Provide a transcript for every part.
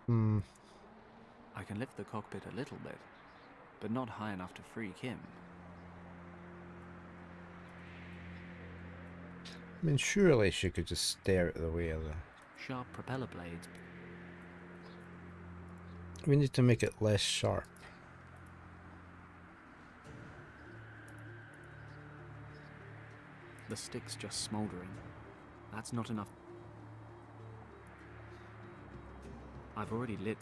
Hmm. I can lift the cockpit a little bit, but not high enough to freak him. I mean, surely she could just stare at the way of the... Sharp propeller blades. We need to make it less sharp. The stick's just smouldering. That's not enough. I've already lit.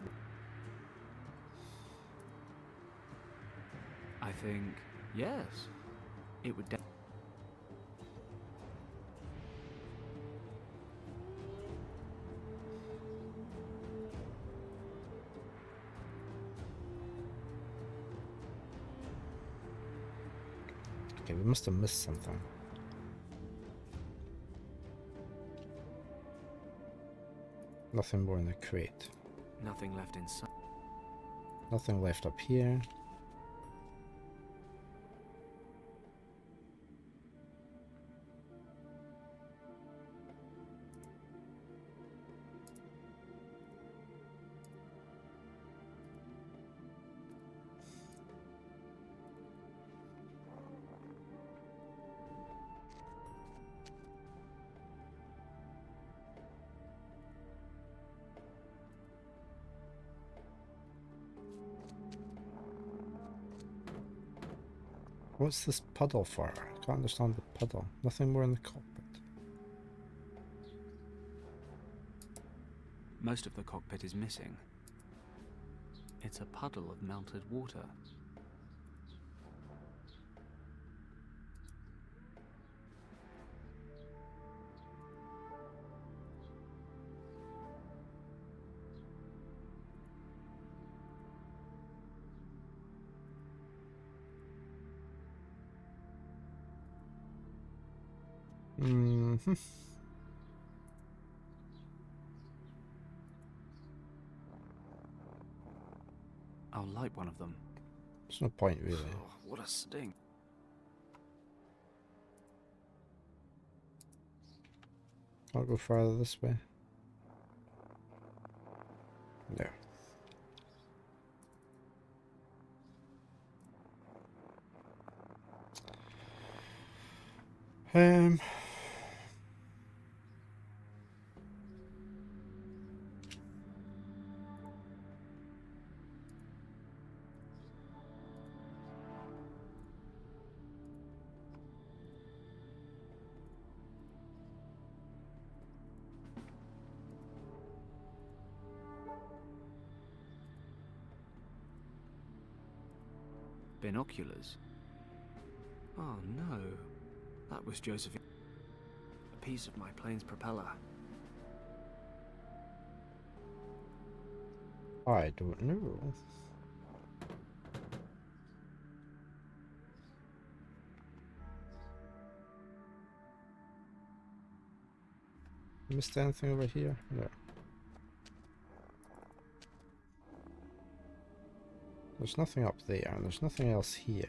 I think, yes, it would. Okay, we must have missed something. Nothing more in the crate. Nothing left inside. Nothing left up here. What's this puddle for? I can't understand the puddle. Nothing more in the cockpit. Most of the cockpit is missing. It's a puddle of melted water. Mm-hmm. I'll light one of them. There's no point, really. Oh, what a stink. I'll go farther this way. No. Um... Binoculars. Oh no. That was Josephine. A piece of my plane's propeller. I don't know. Missed anything over here? No. There's nothing up there, and there's nothing else here.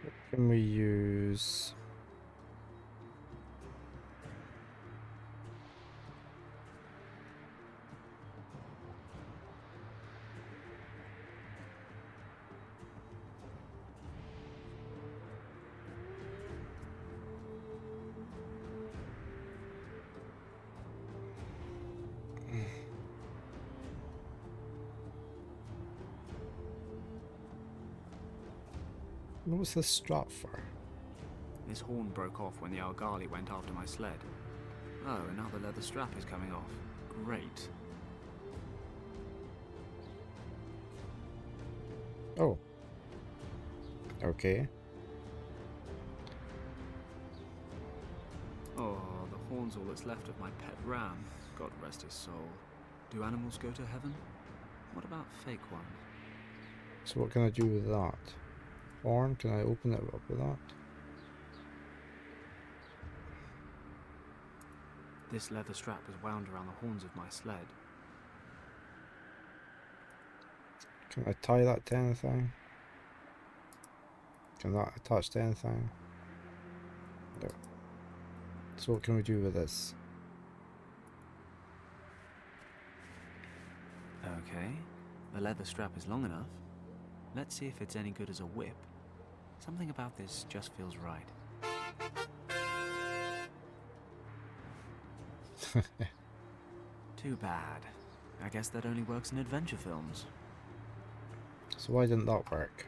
What can we use? What was this strap for? This horn broke off when the Argali went after my sled. Oh, and now the leather strap is coming off. Great. Oh. Okay. Oh, the horn's all that's left of my pet ram. God rest his soul. Do animals go to heaven? What about fake ones? So what can I do with that? Horn, can I open it up with that? This leather strap was wound around the horns of my sled. Can I tie that to anything? Can that attach to anything? No. So what can we do with this? Okay, the leather strap is long enough. Let's see if it's any good as a whip. Something about this just feels right. Too bad. I guess that only works in adventure films. So why didn't that work?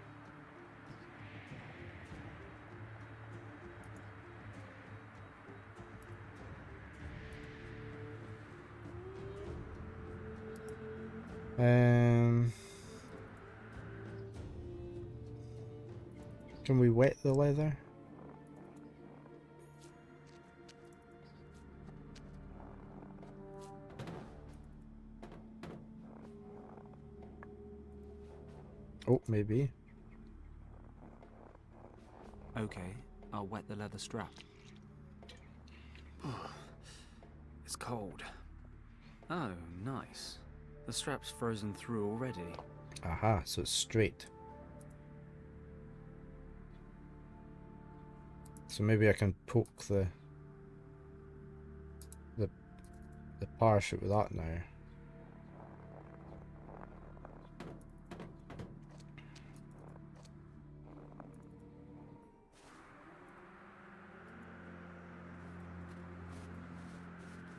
Can we wet the leather? Oh, maybe. Okay, I'll wet the leather strap. It's cold. Oh, nice. The strap's frozen through already. Aha, so it's straight. So maybe I can poke the parachute with that now.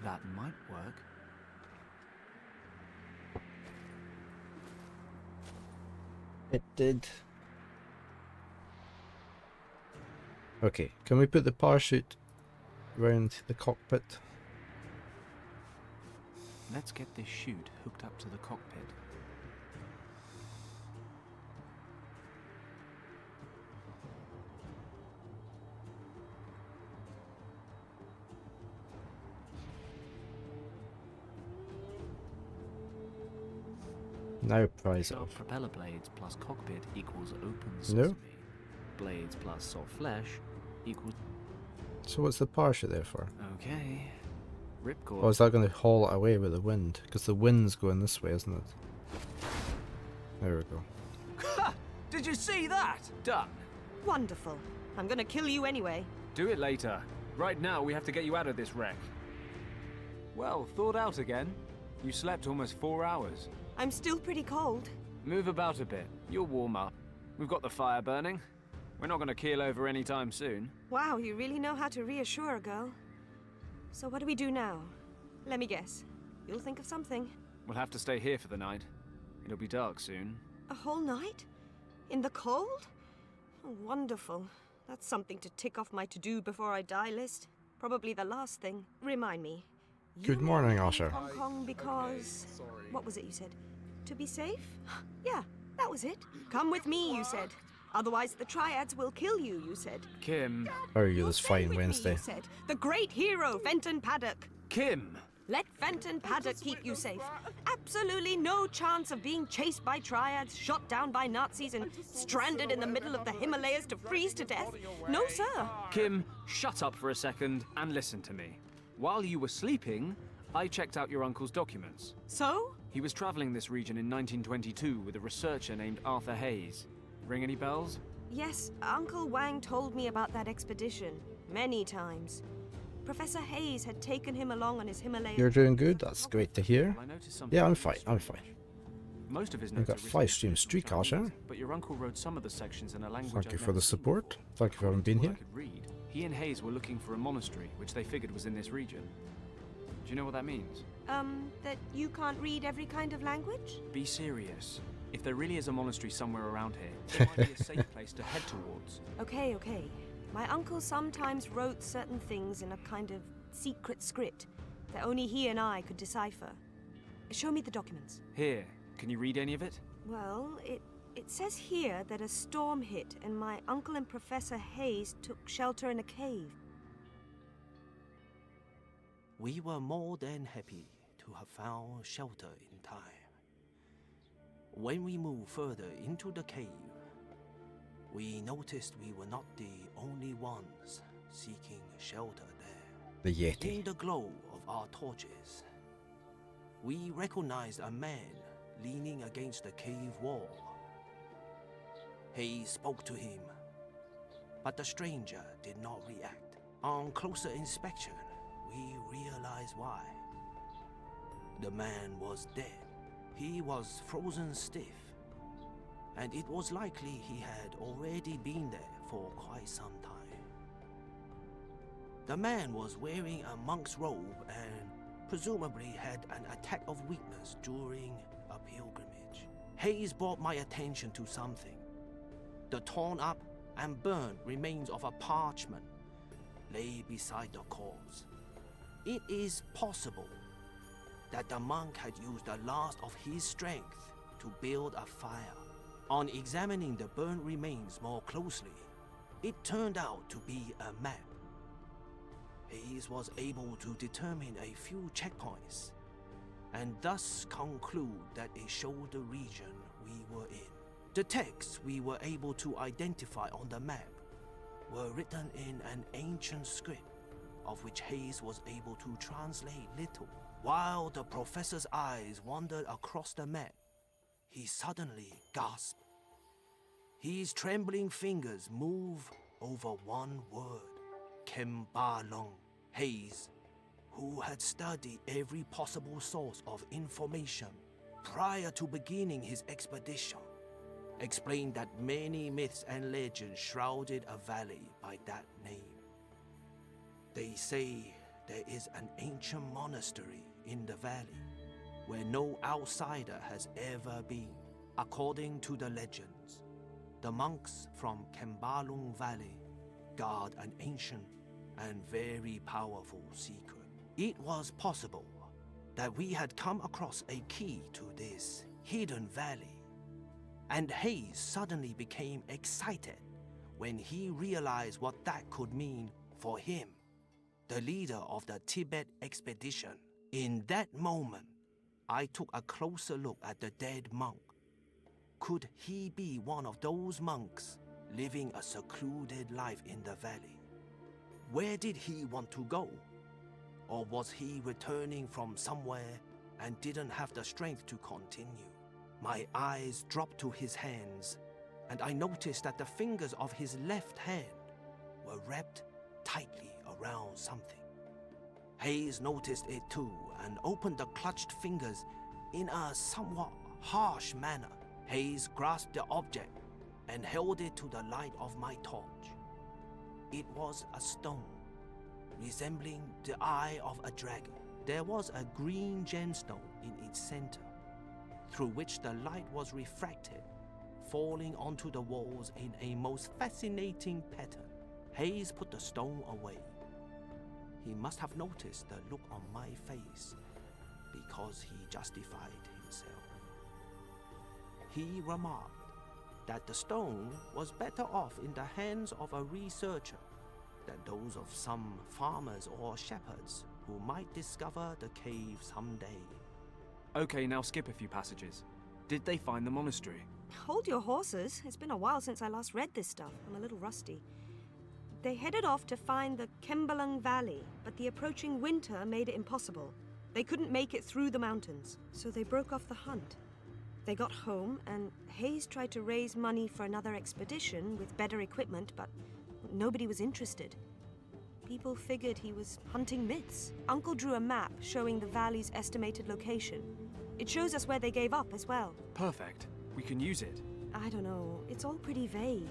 That might work. It did. Okay, can we put the parachute around the cockpit? Let's get this chute hooked up to the cockpit. Now prize it Sharp off. propeller blades plus cockpit equals open No. sesame. Blades plus soft flesh equals... So what's the parachute there for? Okay. Ripcord. Or is that going to haul it away with the wind? Because the wind's going this way, isn't it? There we go. Ha! Did you see that? Done. Wonderful. I'm gonna kill you anyway. Do it later. Right now, we have to get you out of this wreck. Well, thawed out again. You slept almost 4 hours. I'm still pretty cold. Move about a bit. You'll warm up. We've got the fire burning. We're not going to keel over anytime soon. Wow, you really know how to reassure a girl. So what do we do now? Let me guess. You'll think of something. We'll have to stay here for the night. It'll be dark soon. A whole night? In the cold? Oh, wonderful. That's something to tick off my to-do before I die list. Probably the last thing. Remind me. Good You morning, went to Asher. Hong Kong because... What was it you said? To be safe? Yeah, that was it. Come with me, you said. Otherwise the Triads will kill you, you said. Kim. How are you You'll this stay fine with me, Wednesday? you said. The great hero, Fenton Paddock. Kim! Let Fenton Paddock keep you safe. Absolutely no chance of being chased by Triads, shot down by Nazis, and stranded in the middle of the Himalayas to freeze to death. No, sir. Kim, shut up for a second and listen to me. While you were sleeping, I checked out your uncle's documents. So? He was traveling this region in 1922 with a researcher named Arthur Hayes. Ring any bells? Yes, Uncle Wang told me about that expedition. Many times. Professor Hayes had taken him along on his Himalayan... You're doing good, that's great to hear. Well, I noticed something. Yeah, I'm fine, I'm fine. Most of his We've notes got are 5 written stream in streak, Chinese, Asher. but your uncle wrote some of the sections in a language Thank you I've for never the seen. support. Thank you for having been Well, I here. could read. He and Hayes were looking for a monastery, which they figured was in this region. Do you know what that means? That you can't read every kind of language? Be serious. If there really is a monastery somewhere around here, it might be a safe place to head towards. Okay, okay. My uncle sometimes wrote certain things in a kind of secret script that only he and I could decipher. Show me the documents. Here, can you read any of it? Well, it says here that a storm hit and my uncle and Professor Hayes took shelter in a cave. We were more than happy to have found shelter in time. When we moved further into the cave, we noticed we were not the only ones seeking shelter there. The Yeti. In the glow of our torches, we recognized a man leaning against the cave wall. Hayes spoke to him, but the stranger did not react. On closer inspection, we realized why. The man was dead. He was frozen stiff, and it was likely he had already been there for quite some time. The man was wearing a monk's robe and presumably had an attack of weakness during a pilgrimage. Hayes brought my attention to something. The torn up and burned remains of a parchment lay beside the corpse. It is possible that the monk had used the last of his strength to build a fire. On examining the burned remains more closely, it turned out to be a map. Hayes was able to determine a few checkpoints, and thus conclude that it showed the region we were in. The texts we were able to identify on the map were written in an ancient script, of which Hayes was able to translate little. While the professor's eyes wandered across the map, he suddenly gasped. His trembling fingers moved over one word, Kembalong. Hayes, who had studied every possible source of information prior to beginning his expedition, explained that many myths and legends shrouded a valley by that name. They say there is an ancient monastery in the valley where no outsider has ever been. According to the legends, the monks from Kembalong Valley guard an ancient and very powerful secret. It was possible that we had come across a key to this hidden valley, and Hayes suddenly became excited when he realized what that could mean for him, the leader of the Tibet expedition. In that moment, I took a closer look at the dead monk. Could he be one of those monks living a secluded life in the valley? Where did he want to go? Or was he returning from somewhere and didn't have the strength to continue? My eyes dropped to his hands, and I noticed that the fingers of his left hand were wrapped tightly around something. Hayes noticed it too and opened the clutched fingers in a somewhat harsh manner. Hayes grasped the object and held it to the light of my torch. It was a stone, resembling the eye of a dragon. There was a green gemstone in its center, through which the light was refracted, falling onto the walls in a most fascinating pattern. Hayes put the stone away. He must have noticed the look on my face, because he justified himself. He remarked that the stone was better off in the hands of a researcher than those of some farmers or shepherds who might discover the cave someday. Okay, now skip a few passages. Did they find the monastery? Hold your horses. It's been a while since I last read this stuff. I'm a little rusty. They headed off to find the Kembalong Valley, but the approaching winter made it impossible. They couldn't make it through the mountains, so they broke off the hunt. They got home, and Hayes tried to raise money for another expedition with better equipment, but nobody was interested. People figured he was hunting myths. Uncle drew a map showing the valley's estimated location. It shows us where they gave up as well. Perfect. We can use it. I don't know. It's all pretty vague.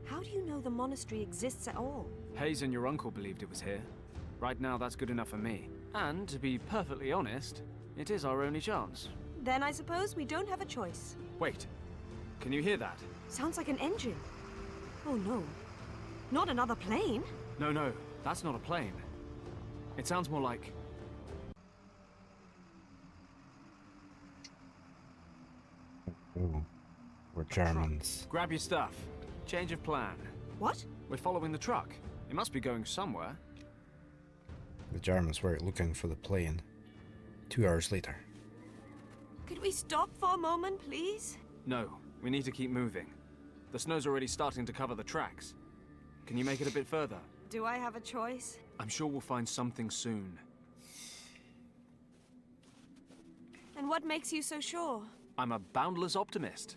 How do you know the monastery exists at all? Hayes and your uncle believed it was here. Right now, that's good enough for me. And to be perfectly honest, it is our only chance. Then I suppose we don't have a choice. Wait. Can you hear that? Sounds like an engine. Oh no. Not another plane? No, that's not a plane. It sounds more like... Ooh, we're Germans. Grab your stuff. Change of plan. What? We're following the truck. It must be going somewhere. The Germans were looking for the plane. 2 hours later. Could we stop for a moment, please? No, we need to keep moving. The snow's already starting to cover the tracks. Can you make it a bit further? Do I have a choice? I'm sure we'll find something soon. And what makes you so sure? I'm a boundless optimist.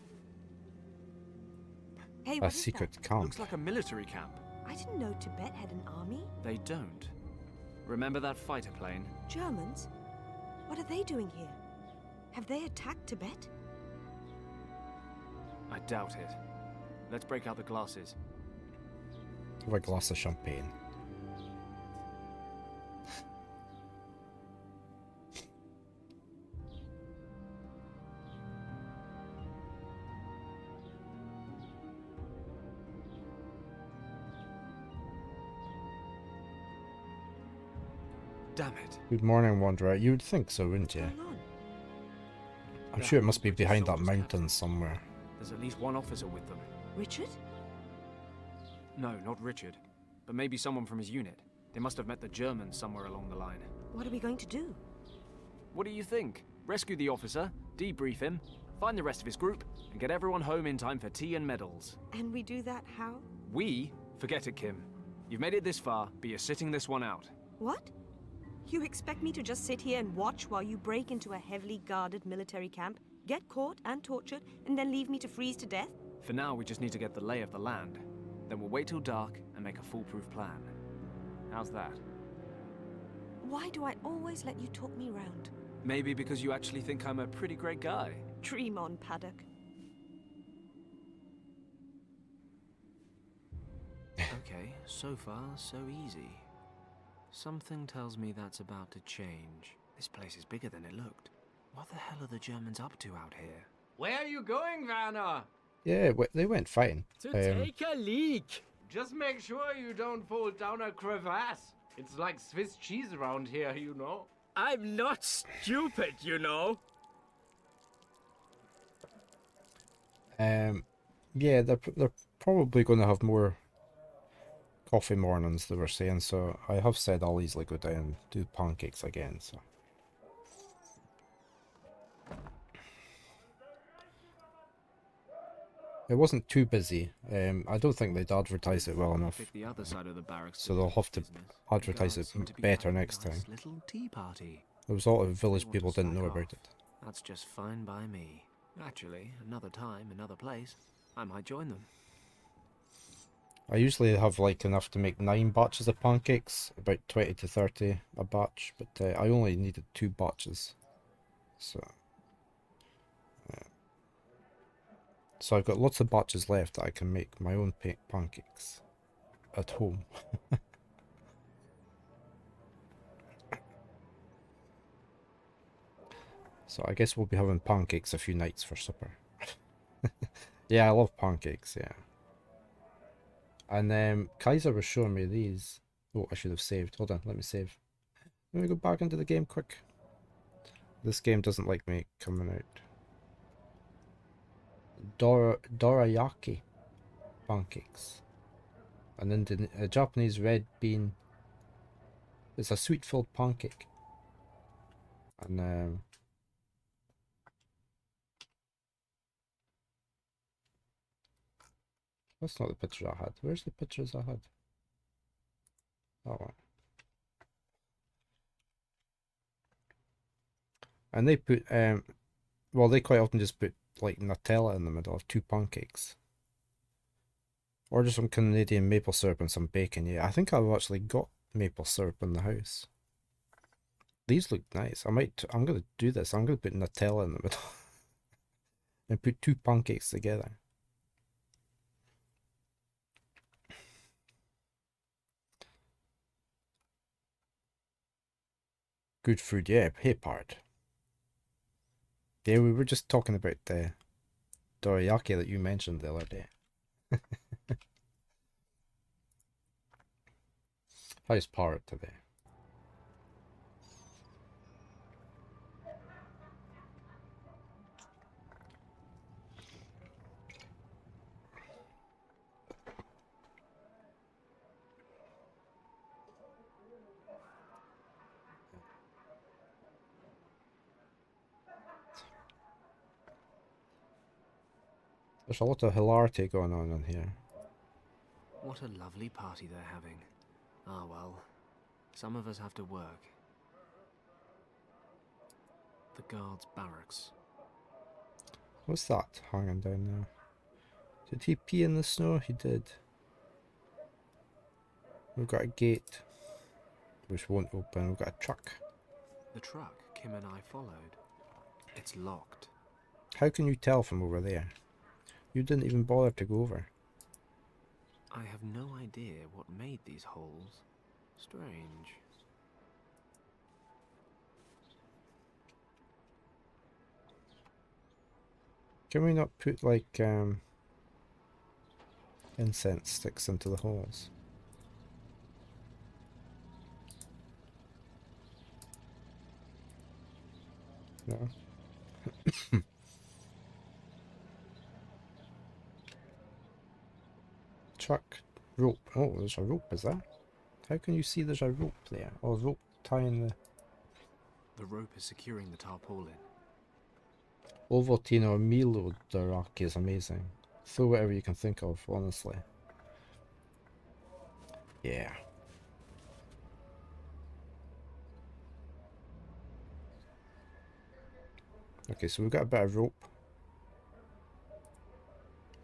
Hey, A what is secret that? camp. Looks like a military camp. I didn't know Tibet had an army. They don't. Remember that fighter plane? Germans? What are they doing here? Have they attacked Tibet? I doubt it. Let's break out the glasses. Have a glass of champagne. Damn it. Good morning, Wanderer. You would think so, wouldn't you? What's going on? I'm Yeah, sure it must be British behind that soldiers mountain captured. somewhere. There's at least one officer with them. Richard? No, not Richard. But maybe someone from his unit. They must have met the Germans somewhere along the line. What are we going to do? What do you think? Rescue the officer, debrief him, find the rest of his group, and get everyone home in time for tea and medals. And we do that how? We? Forget it, Kim. You've made it this far, but you're sitting this one out. What? You expect me to just sit here and watch while you break into a heavily guarded military camp, get caught and tortured, and then leave me to freeze to death? For now, we just need to get the lay of the land. Then we'll wait till dark and make a foolproof plan. How's that? Why do I always let you talk me round? Maybe because you actually think I'm a pretty great guy. Dream on, Paddock. Okay, so far, so easy. Something tells me that's about to change. This place is bigger than it looked. What the hell are the Germans up to out here? Where are you going, Werner? Yeah, they went fine. To take a leak. Just make sure you don't fall down a crevasse. It's like Swiss cheese around here, you know. I'm not stupid, you know. Yeah, they're probably going to have more coffee mornings, they were saying, so I have said I'll easily go down and do pancakes again, so. It wasn't too busy. I don't think they'd advertise it well enough, Pick the other side of the barracks so to they'll do have to business. advertise The guards it seem to be better having a next nice time. Little tea party. There was a lot of village They want people to didn't know slack about off. it. That's just fine by me. Actually, another time, another place, I might join them. I usually have like enough to make 9 batches of pancakes, about 20 to 30 a batch, but I only needed 2 batches. So I've got lots of batches left that I can make my own pancakes at home. So I guess we'll be having pancakes a few nights for supper. Yeah, I love pancakes, yeah. And Kaiser was showing me these. Oh, I should have saved. Hold on, let me save. Let me go back into the game quick. This game doesn't like me coming out. Dorayaki pancakes. A Japanese red bean. It's a sweet filled pancake. And that's not the picture I had. Where's the pictures I had? Oh well. And they put well, they quite often just put like Nutella in the middle of 2 pancakes. Or just some Canadian maple syrup and some bacon. Yeah, I think I've actually got maple syrup in the house. These look nice. I'm gonna do this. I'm gonna put Nutella in the middle. And put 2 pancakes together. Good food, yeah, hey part. Yeah, we were just talking about the dorayaki that you mentioned the other day. How's Parrot today? There's a lot of hilarity going on in here. What a lovely party they're having. Ah well, some of us have to work. The guards' barracks. What's that hanging down there? Did he pee in the snow? He did. We've got a gate, which won't open. We've got a truck. The truck Kim and I followed. It's locked. How can you tell from over there? You didn't even bother to go over. I have no idea what made these holes. Strange. Can we not put like incense sticks into the holes? No. Truck, rope. Oh, there's a rope, is there? How can you see there's a rope there? Oh, rope tying the The rope is securing the tarpaulin. Ovaltine or Milo Doraki is amazing. Throw whatever you can think of, honestly. Yeah. Okay, so we've got a bit of rope.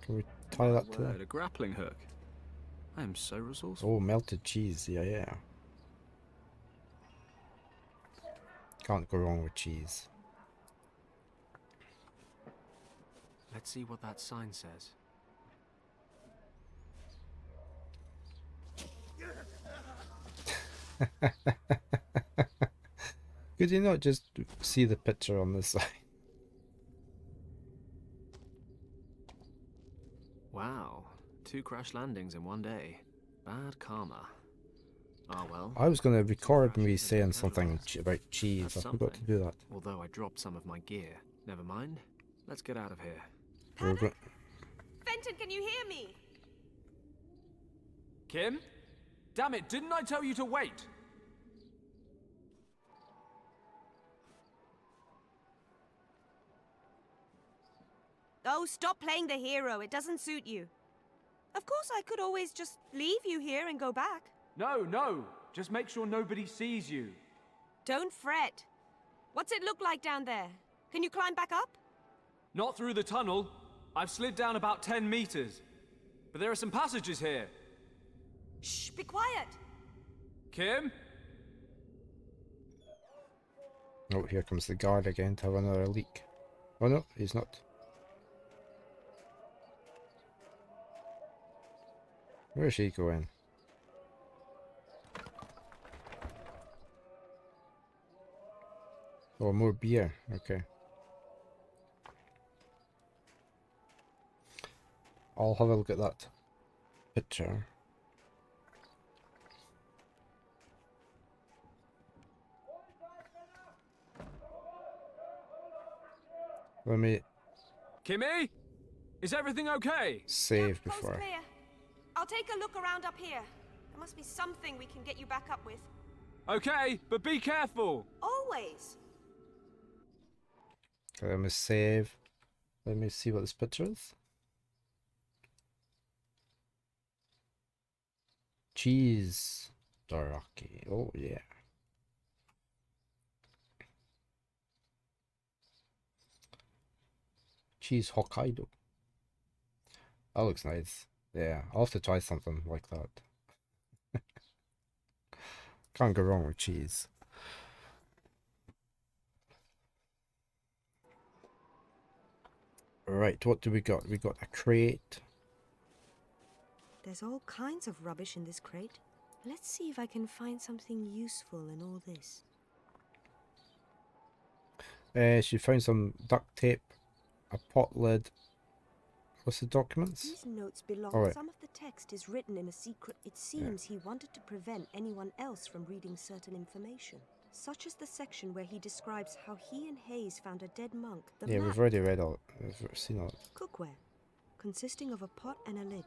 Can we tie that to that? A grappling hook. I am so resourceful. Oh, melted cheese. Yeah, yeah. Can't go wrong with cheese. Let's see what that sign says. Could you not just see the picture on this side? Wow, 2 crash landings in one day. Bad karma. Ah well. I was going to record me crashes and saying no something casualties. about cheese. That's I forgot to something. do that. Although I dropped some of my gear. Never mind. Let's get out of here. We're go- Fenton, can you hear me? Kim? Damn it, didn't I tell you to wait? Oh, stop playing the hero. It doesn't suit you. Of course, I could always just leave you here and go back. No. Just make sure nobody sees you. Don't fret. What's it look like down there? Can you climb back up? Not through the tunnel. I've slid down about 10 meters. But there are some passages here. Shh, be quiet. Kim? Oh, here comes the guard again to have another leak. Oh no, he's not. Where's he going? Oh, more beer. Okay. I'll have a look at that picture. Let me Kimmy? Is everything okay? save Coast before. clear. I'll take a look around up here. There must be something we can get you back up with. Okay, but be careful. Always. Okay, let me save. Let me see what this picture is. Cheese Doraki. Oh yeah. Cheese Hokkaido. That looks nice. Yeah, I'll have to try something like that. Can't go wrong with cheese. Right, what do we got? We got a crate. There's all kinds of rubbish in this crate. Let's see if I can find something useful in all this. She found some duct tape, a pot lid. What's the documents? These notes belong. All right. Some of the text is written in a secret. It seems he wanted to prevent anyone else from reading certain information, such as the section where he describes how he and Hayes found a dead monk. The Yeah, map, we've already read all. We've seen all. cookware, consisting of a pot and a lid.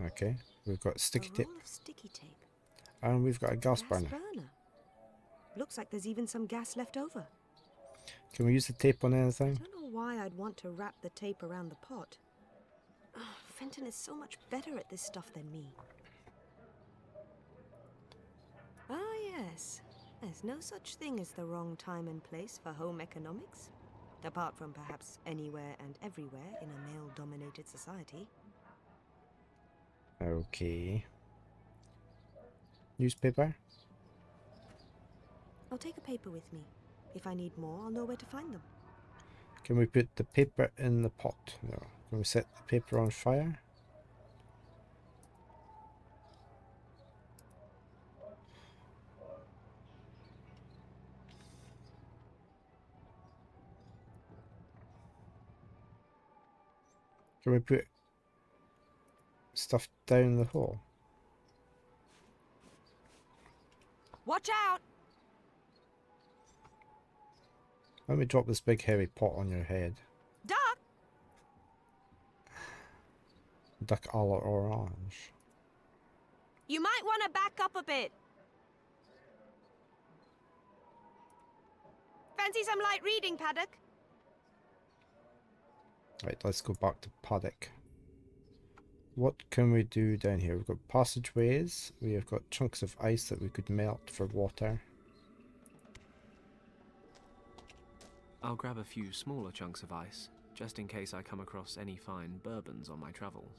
Okay, we've got sticky a tape, roll of sticky tape. and we've got a gas burner. Looks like there's even some gas left over. Can we use the tape on I anything? don't know why I'd want to wrap the tape around the pot. Fenton is so much better at this stuff than me. Ah, yes. There's no such thing as the wrong time and place for home economics. Apart from perhaps anywhere and everywhere in a male-dominated society. Okay. Newspaper? I'll take a paper with me. If I need more, I'll know where to find them. Can we put the paper in the pot? No. Can we set the paper on fire? Can we put stuff down the hole? Watch out! Let me drop this big heavy pot on your head. Duck! Duck a la orange. You might want to back up a bit. Fancy some light reading, Paddock? Right, let's go back to Paddock. What can we do down here? We've got passageways. We have got chunks of ice that we could melt for water. I'll grab a few smaller chunks of ice, just in case I come across any fine bourbons on my travels.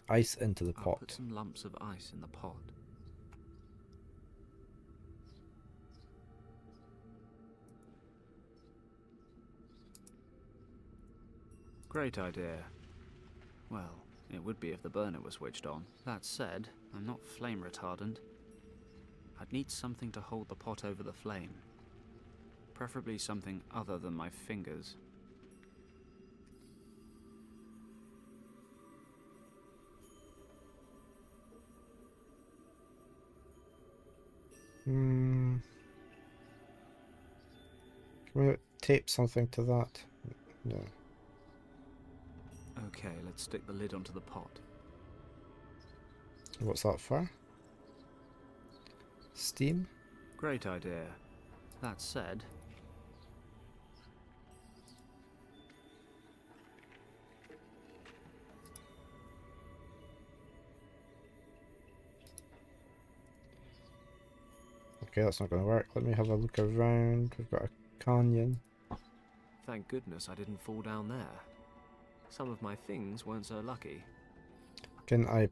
Ice into the I'll put pot. some lumps of ice in the pot. Great idea. Well, it would be if the burner was switched on. That said, I'm not flame retardant. I'd need something to hold the pot over the flame. Preferably something other than my fingers. Can we tape something to that? No. Okay, let's stick the lid onto the pot. What's that for? Steam? Great idea. That said, Okay, that's not going to work. Let me have a look around. We've got a canyon. thank goodness I didn't fall down there. Some of my things weren't so lucky. Can I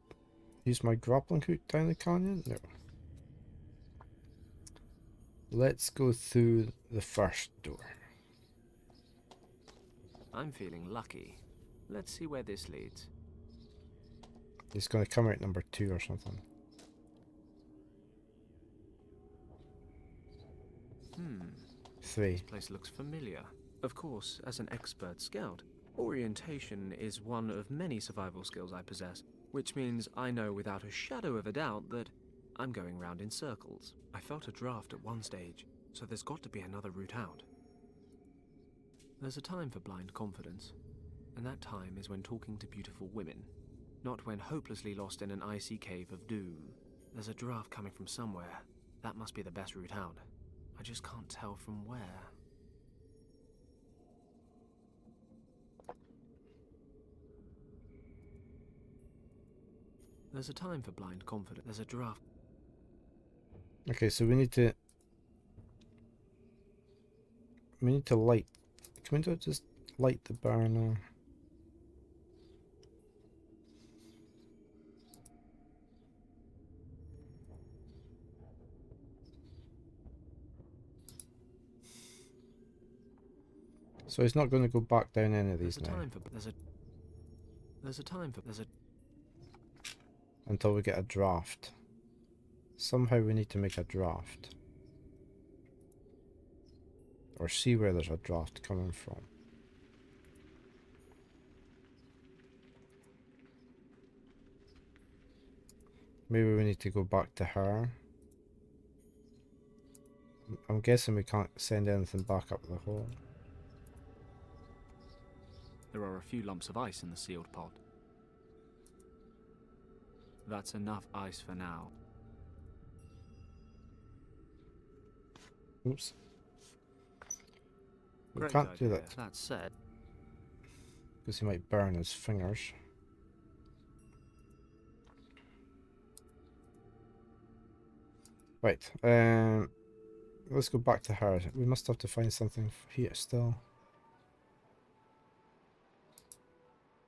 use my grappling hook down the canyon? No. Let's go through the first door. I'm feeling lucky. Let's see where this leads. It's going to come out number 2 or something. Hmm. 3. This place looks familiar. Of course, as an expert scout, orientation is one of many survival skills I possess, which means I know without a shadow of a doubt that I'm going round in circles. I felt a draft at one stage, so there's got to be another route out. There's a time for blind confidence, and that time is when talking to beautiful women, not when hopelessly lost in an icy cave of doom. There's a draft coming from somewhere. That must be the best route out. I just can't tell from where. There's a time for blind confidence. There's a draft. Okay, so we need to light. Can we just light the burner? So it's not going to go back down any of these now There's a time for until we get a draft. Somehow we need to make a draft. Or see where there's a draft coming from. Maybe we need to go back to her. I'm guessing we can't send anything back up the hole. There are a few lumps of ice in the sealed pot. That's enough ice for now. Oops. We Great can't do idea. that That said, because he might burn his fingers. Right, let's go back to her. We must have to find something here still.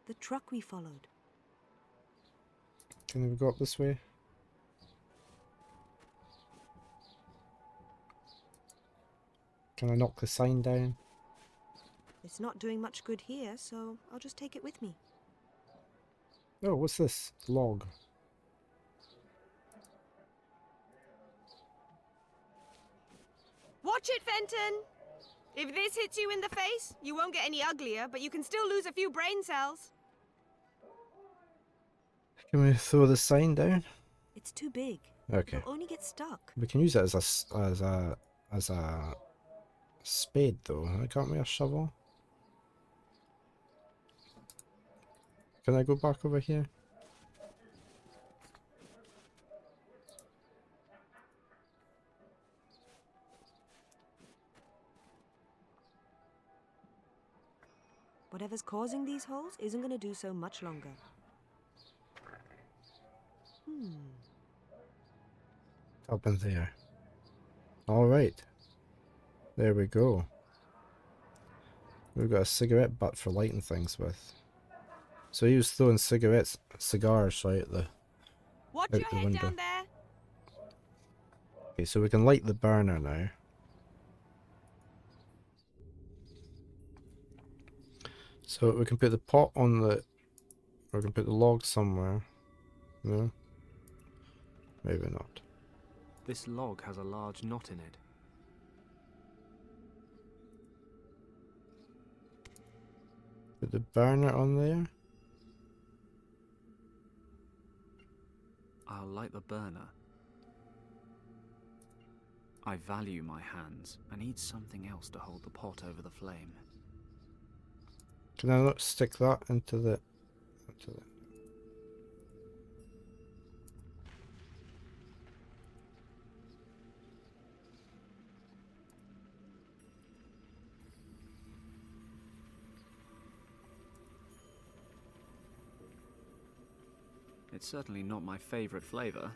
The truck we followed. Can we go up this way? Can I knock the sign down? It's not doing much good here, so I'll just take it with me. Oh, what's this? Log. Watch it, Fenton! If this hits you in the face, you won't get any uglier, but you can still lose a few brain cells. Can we throw the sign down? It's too big. Okay. It'll only get stuck. We can use it as a spade though, can't we? A shovel. Can I go back over here? Whatever's causing these holes isn't going to do so much longer. Up in there. Alright. There we go. We've got a cigarette butt for lighting things with. So he was throwing cigars right at the Watch out your the head window. down there. Okay, so we can light the burner now. So we can put the pot on the... Or we can put the log somewhere. No? Maybe not. This log has a large knot in it. Put the burner on there. I'll light the burner. I value my hands. I need something else to hold the pot over the flame. Can I not stick that into the... It's certainly not my favorite flavor,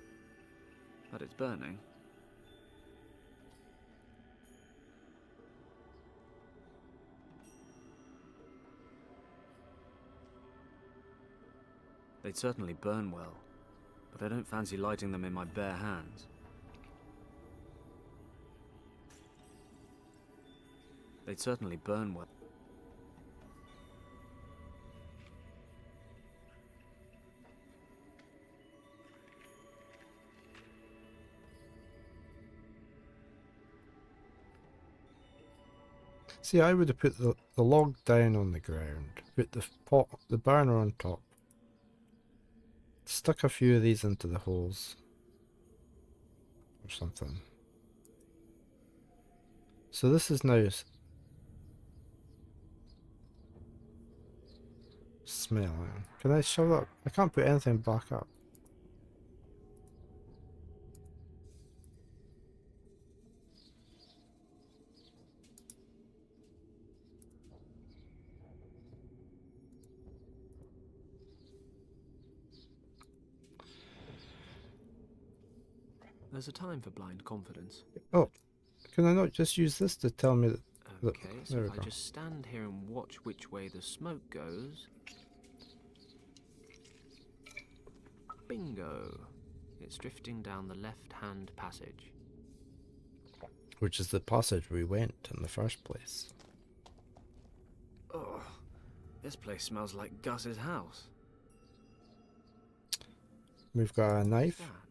but it's burning. They'd certainly burn well, but I don't fancy lighting them in my bare hands. They'd certainly burn well. See, I would have put the log down on the ground, put the burner on top, stuck a few of these into the holes, or something. So this is now smelling. Can I shove that? I can't put anything back up. There's a time for blind confidence. Oh, can I not just use this to tell me that... Okay, so there we if I go. just stand here and watch which way the smoke goes... Bingo! It's drifting down the left-hand passage. Which is the passage we went in the first place. Ugh, this place smells like Gus's house. We've got a knife. What's that?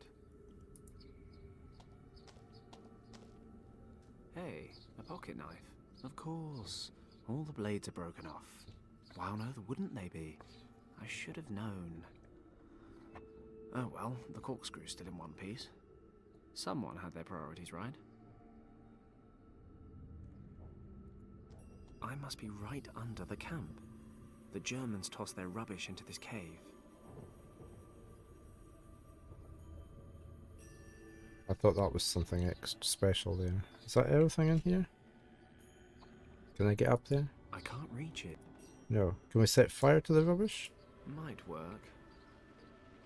Hey, a pocket knife. Of course. All the blades are broken off. Wow, no, wouldn't they be? I should have known. Oh well, the corkscrew's still in one piece. Someone had their priorities right. I must be right under the camp. The Germans tossed their rubbish into this cave. I thought that was something extra special there. Is that everything in here? Can I get up there? I can't reach it. No. Can we set fire to the rubbish? Might work.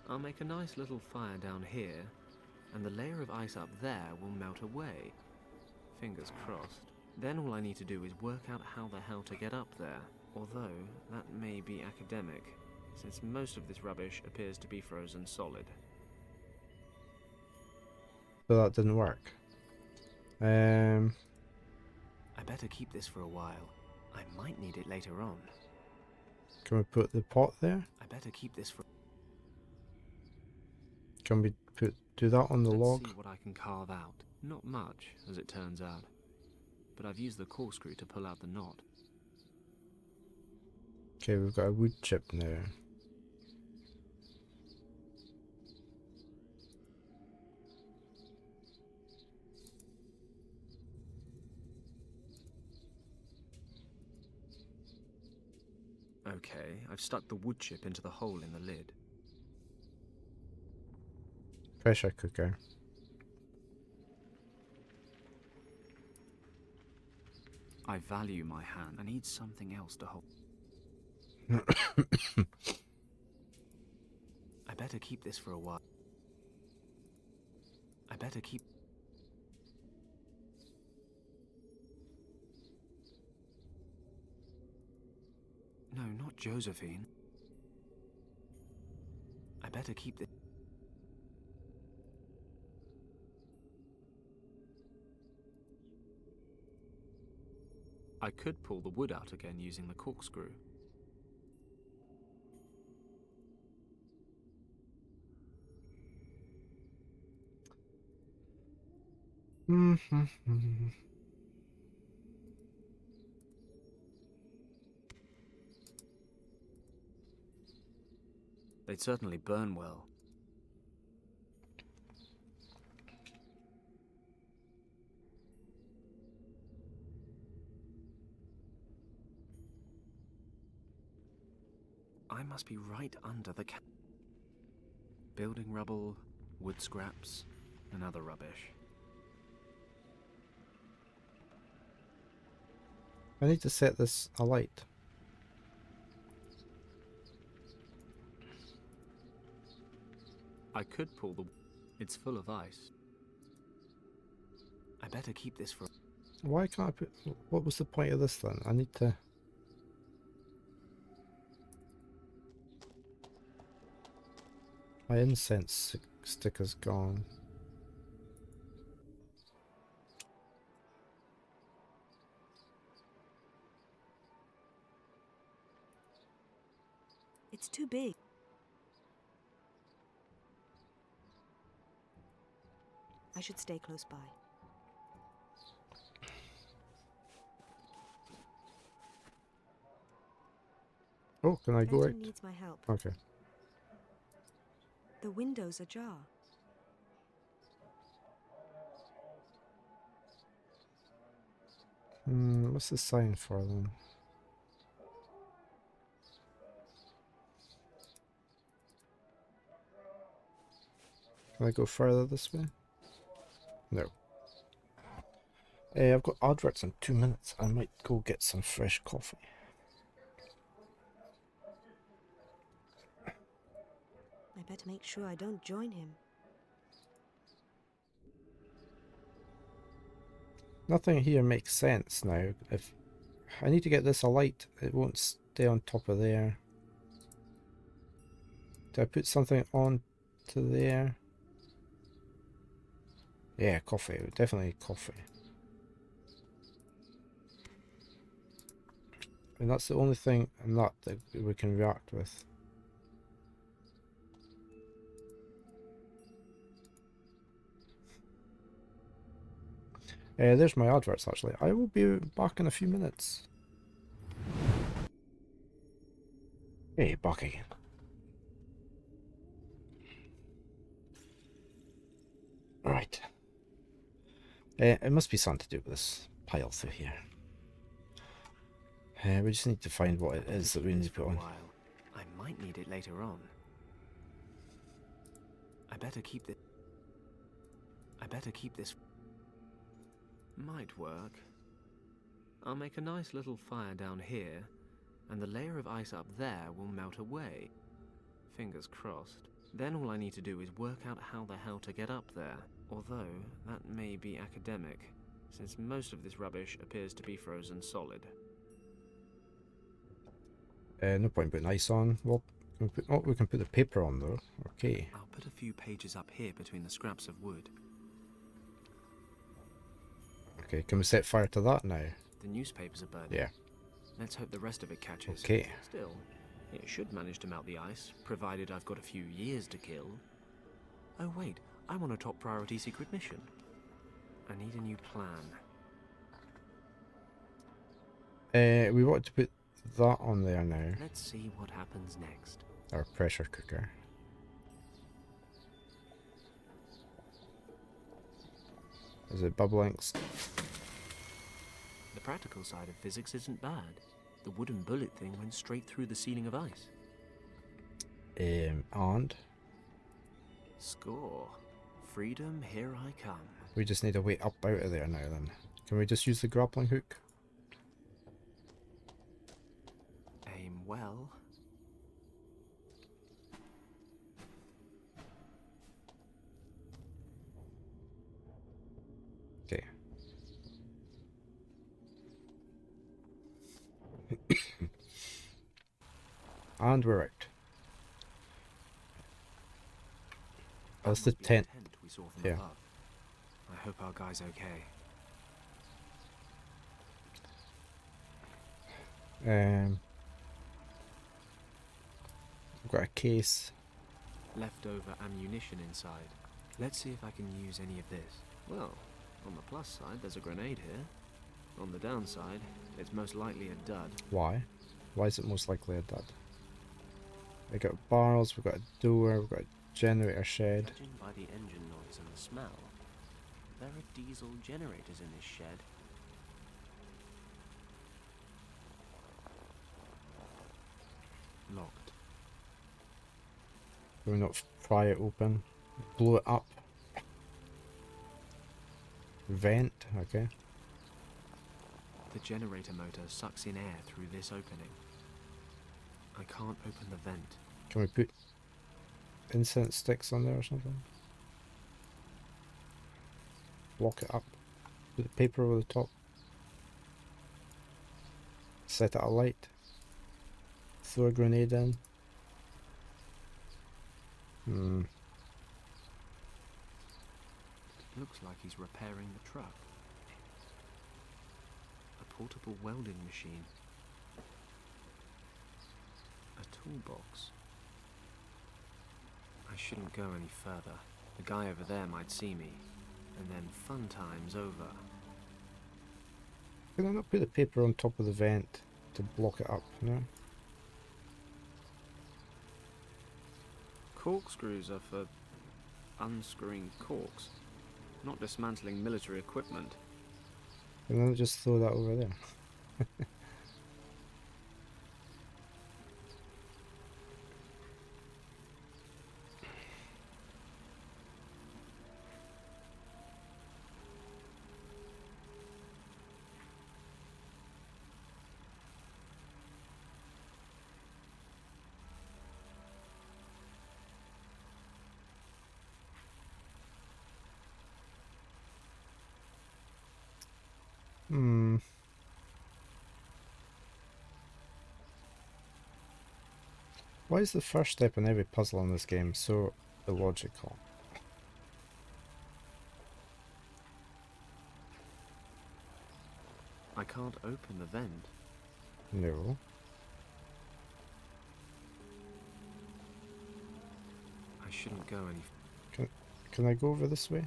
I'll make a nice little fire down here, and the layer of ice up there will melt away. Fingers crossed. Then all I need to do is work out how the hell to get up there. Although, that may be academic, since most of this rubbish appears to be frozen solid. So that didn't work. I better keep this for a while. I might need it later on. Can we put the pot there? I better keep this for... Can we do that on the Let's log? see what I can carve out. Not much, as it turns out. But I've used the corkscrew to pull out the knot. Okay, we've got a wood chip now. Okay, I've stuck the wood chip into the hole in the lid. Pressure cooker. I value my hand. I need something else to hold. I better keep this for a while. I better keep... No, not Josephine. I better keep this... I could pull the wood out again using the corkscrew. They'd certainly burn well. I must be right under the building rubble, wood scraps, and other rubbish. I need to set this alight. I could pull the... It's full of ice. I better keep this for... Why can't I put... What was the point of this then? I need to... My incense sticker's gone. It's too big. I should stay close by. Oh, can I go out? Benton needs my help. Okay. The window's ajar. What's the sign for them? Can I go further this way? No. I've got adverts in 2 minutes. I might go get some fresh coffee. I better make sure I don't join him. Nothing here makes sense now. If I need to get this alight, it won't stay on top of there. Do I put something on to there? Yeah, coffee. Definitely coffee. And that's the only thing in that we can react with. There's my adverts actually. I will be back in a few minutes. Hey, back again. Right. It must be something to do with this pile through here. We just need to find what it is that we need to put on. I might need it later on. I better keep this. I better keep this. Might work. I'll make a nice little fire down here, and the layer of ice up there will melt away. Fingers crossed. Then all I need to do is work out how the hell to get up there. Although, that may be academic, since most of this rubbish appears to be frozen solid. No point putting ice on. Well, we can put the paper on though. Okay. I'll put a few pages up here between the scraps of wood. Okay, can we set fire to that now? The newspapers are burning. Yeah. Let's hope the rest of it catches. Okay. Still, it should manage to melt the ice, provided I've got a few years to kill. Oh wait, I'm on a top priority secret mission. I need a new plan. We want to put that on there now. Let's see what happens next. Our pressure cooker. Is it bubble inks? The practical side of physics isn't bad. The wooden bullet thing went straight through the ceiling of ice. And Score. Freedom, here I come. we just need a way up out of there now then. Can we just use the grappling hook? Aim well. Okay. And we're out. That's the must be tent. we saw from Yeah. above. I hope our guy's okay. We've got a case. Leftover ammunition inside. Let's see if I can use any of this. Well, on the plus side, there's a grenade here. On the downside, it's most likely a dud. Why? Why is it most likely a dud? We've got barrels, we've got a door, we've got a generator shed. Judging by the engine noise and the smell, there are diesel generators in this shed. Locked. Can we not pry it open? Blow it up. Vent, okay. The generator motor sucks in air through this opening. I can't open the vent. Can we put incense sticks on there or something? Block it up. Put the paper over the top. Set it alight. Throw a grenade in. Looks like he's repairing the truck. A portable welding machine. A toolbox. I shouldn't go any further. The guy over there might see me, and then fun time's over. Can I not put the paper on top of the vent to block it up, no? Corkscrews are for unscrewing corks, not dismantling military equipment. Can I not just throw that over there? Why is the first step in every puzzle in this game so illogical? I can't open the vent. No. I shouldn't go any. Can I go over this way?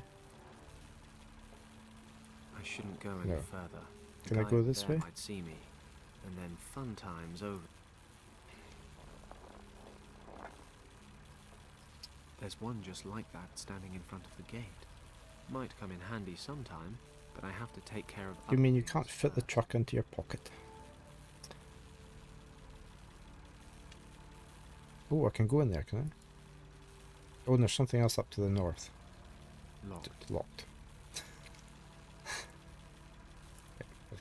I shouldn't go any No. further. The Can I guy go up this there way? Might see me, and then fun time's over. There's one just like that standing in front of the gate. Might come in handy sometime, but I have to take care of. You other mean you things can't fit the first. truck into your pocket? Oh, I can go in there, can I? Oh, and there's something else up to the north. Locked. It's locked.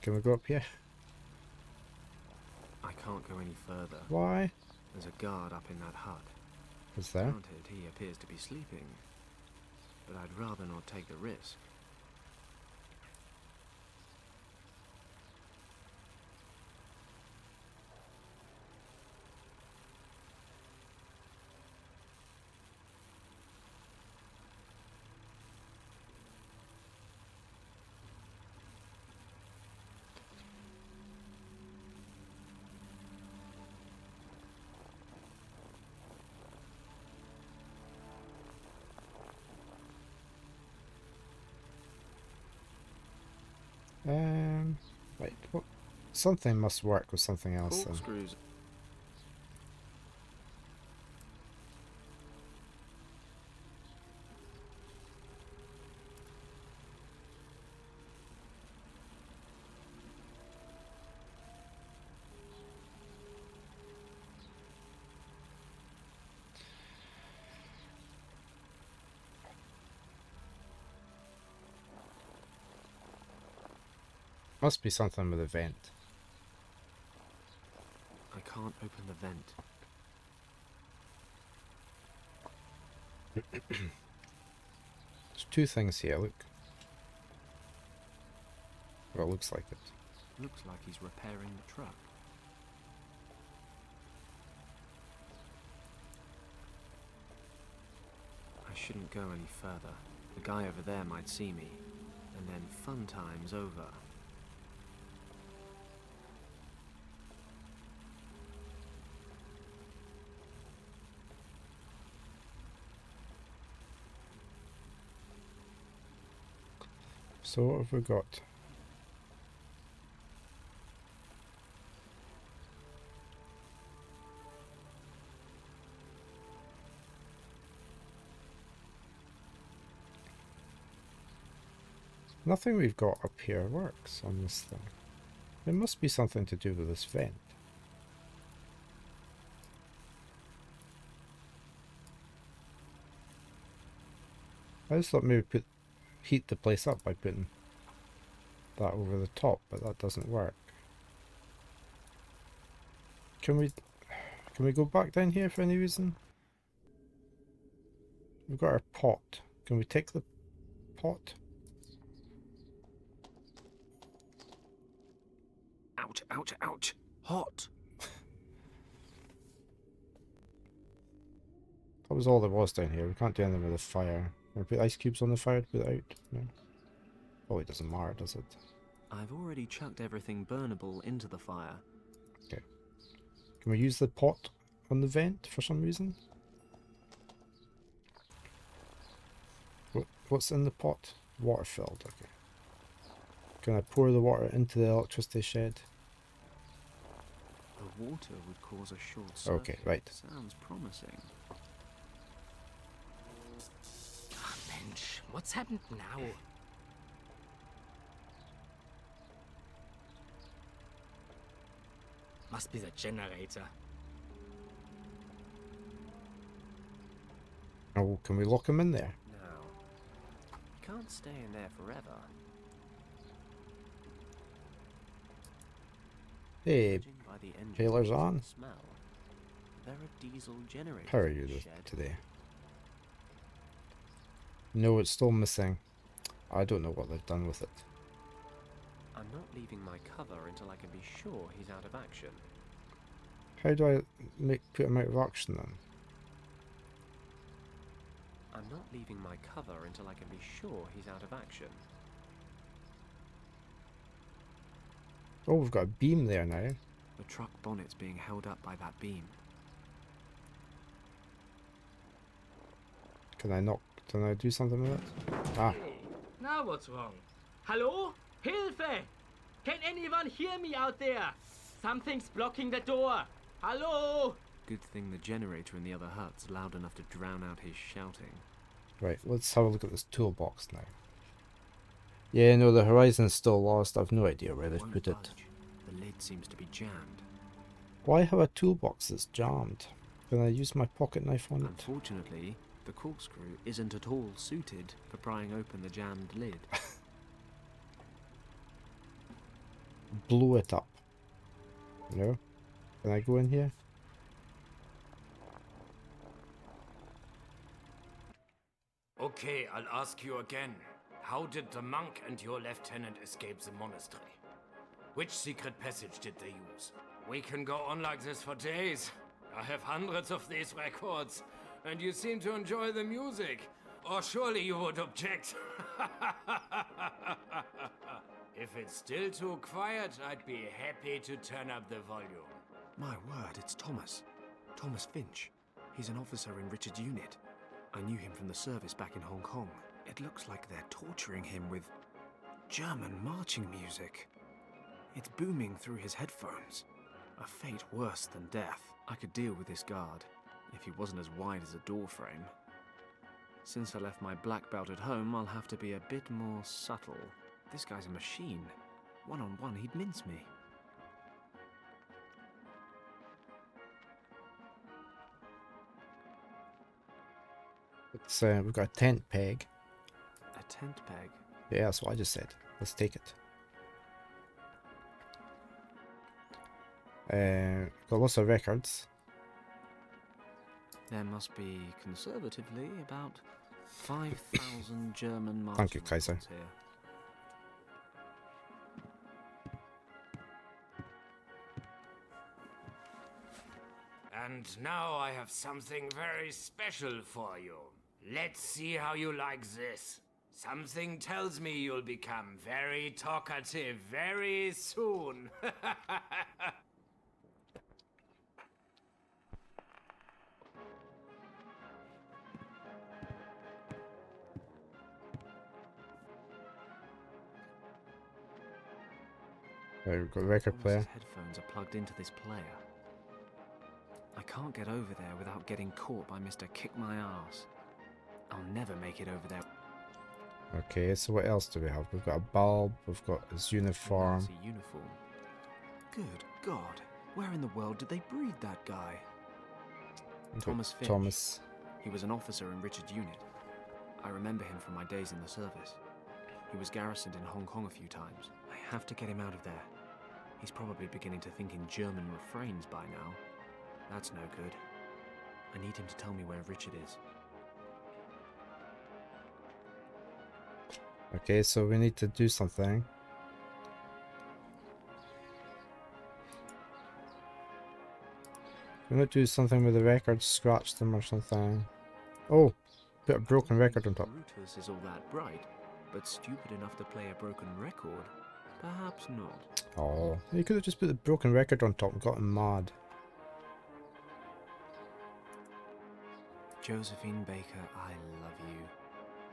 Can we go up here? I can't go any further. Why? There's a guard up in that hut. Is there? Granted, he appears to be sleeping, but I'd rather not take the risk. Wait, what? Something must work with something else then. Corkscrews. Must be something with a vent. I can't open the vent. There's two things here, look. Well, it looks like it. Looks like he's repairing the truck. I shouldn't go any further. The guy over there might see me, and then fun time's over. So what have we got? Nothing we've got up here works on this thing. It must be something to do with this vent. I just thought maybe heat the place up by putting that over the top, but that doesn't work. Can we go back down here for any reason? We've got our pot. Can we take the pot? Ouch, ouch, ouch! Hot! That was all there was down here. We can't do anything with the fire. Can we put ice cubes on the fire to put it out? No. Oh, it doesn't matter, does it? I've already chucked everything burnable into the fire. Okay. Can we use the pot on the vent for some reason? What's in the pot? Water filled, okay. Can I pour the water into the electricity shed? The water would cause a short circuit. Okay, right. Sounds promising. Ah, Mensch, what's happened now? Must be the generator. Oh, can we lock him in there? No. You can't stay in there forever. Hey, Judging by the engine Taylor's noise and on. the smell, there are diesel generators How are in you the shed. today? No, it's still missing. I don't know what they've done with it. I'm not leaving my cover until I can be sure he's out of action. How do I put him out of action then? I'm not leaving my cover until I can be sure he's out of action. Oh, we've got a beam there now. The truck bonnet's being held up by that beam. Can I do something with it? Ah, Hey, now what's wrong? Hello? Hilfe! Can anyone hear me out there? Something's blocking the door. Hello? Good thing the generator in the other hut's loud enough to drown out his shouting. right, let's have a look at this toolbox now. Yeah, no, the horizon's still lost. I've no idea where they've Won't put it. budge. The lid seems to be jammed. Why have a toolbox that's jammed? Can I use my pocket knife on it? Unfortunately, the corkscrew isn't at all suited for prying open the jammed lid. Blow it up. No? Can I go in here? Okay, I'll ask you again. How did the monk and your lieutenant escape the monastery? Which secret passage did they use? We can go on like this for days. I have hundreds of these records, and you seem to enjoy the music. Or surely you would object. If it's still too quiet, I'd be happy to turn up the volume. My word, it's Thomas. Thomas Finch. He's an officer in Richard's unit. I knew him from the service back in Hong Kong. It looks like they're torturing him with German marching music. It's booming through his headphones. A fate worse than death. I could deal with this guard, if he wasn't as wide as a door frame. Since I left my black belt at home, I'll have to be a bit more subtle. This guy's a machine. One-on-one, he'd mince me. It's we've got a tent peg. A tent peg? Yeah, that's what I just said. Let's take it. Got lots of records. There must be, conservatively, about 5,000 German marching Thank you, Kaiser. records here. And now I have something very special for you. Let's see how you like this. Something tells me you'll become very talkative very soon. Right, we've got a record player. Thomas's headphones are plugged into this player. I can't get over there without getting caught by Mr. Kick My Ass. I'll never make it over there. Okay, so what else do we have? We've got a bulb, we've got his uniform. Nazi uniform. Good God, where in the world did they breed that guy? We've got Thomas Finch. Thomas. He was an officer in Richard's unit. I remember him from my days in the service. He was garrisoned in Hong Kong a few times. I have to get him out of there. He's probably beginning to think in German refrains by now. That's no good. I need him to tell me where Richard is. Okay, so we need to do something. We're gonna do something with the records, scratch them or something. Oh, put a broken record on top. Brutus is all that bright, but stupid enough to play a broken record? Perhaps not. Oh, you could have just put the broken record on top and got him mad. Josephine Baker, I love you.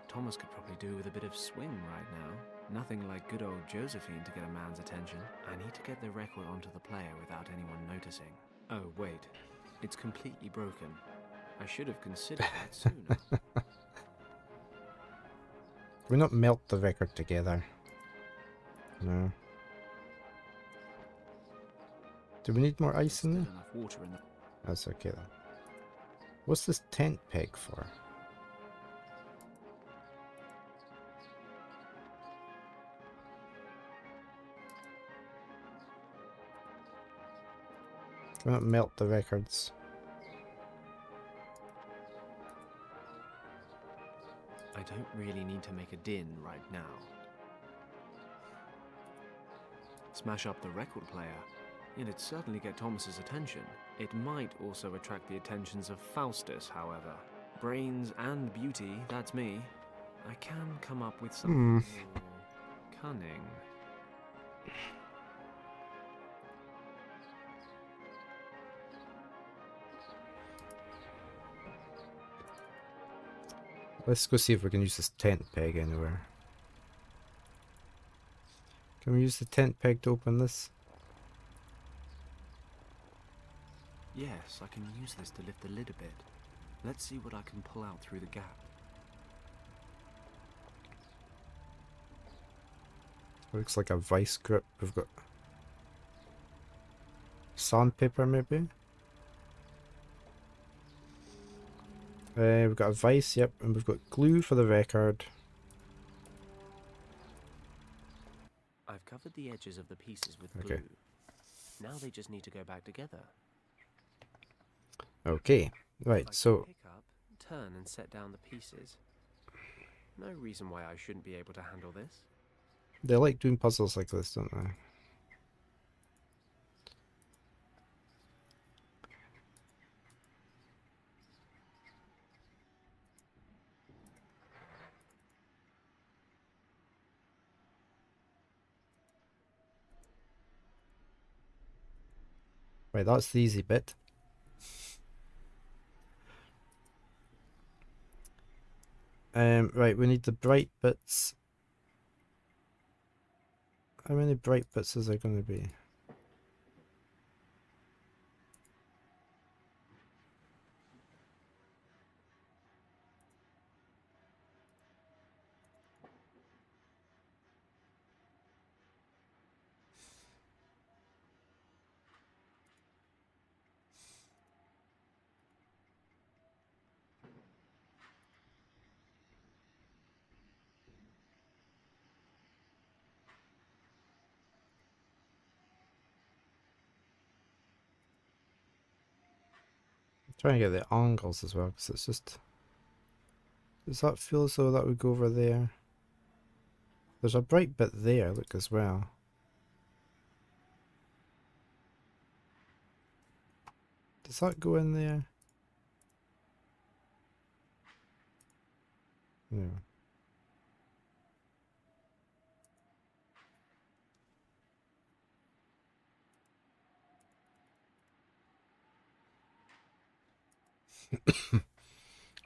Thomas could probably do with a bit of swing right now. Nothing like good old Josephine to get a man's attention. I need to get the record onto the player without anyone noticing. Oh, wait. It's completely broken. I should have considered that sooner. Can we not melt the record together? No. Do we need more ice in There's there? still enough water in the... That's okay then. What's this tent peg for? Can we not melt the records? I don't really need to make a din right now. Smash up the record player. It'd certainly get Thomas's attention. It might also attract the attentions of Faustus, however. Brains and beauty, that's me. I can come up with something more cunning. Let's go see if we can use this tent peg anywhere. Can we use the tent peg to open this? Yes, I can use this to lift the lid a bit. Let's see what I can pull out through the gap. Looks like a vice grip. We've got sandpaper maybe? We've got a vice, yep, and we've got glue for the record. I've covered the edges of the pieces with Okay. glue. Now they just need to go back together. Okay, right, I so can pick up, turn, and set down the pieces. No reason why I shouldn't be able to handle this. they like doing puzzles like this, don't they? Right, that's the easy bit. Right, we need the bright bits. How many bright bits is there going to be? Trying to get the angles as well, because it's just... Does that feel as though that would go over there? There's a bright bit there, look, as well. Does that go in there? No.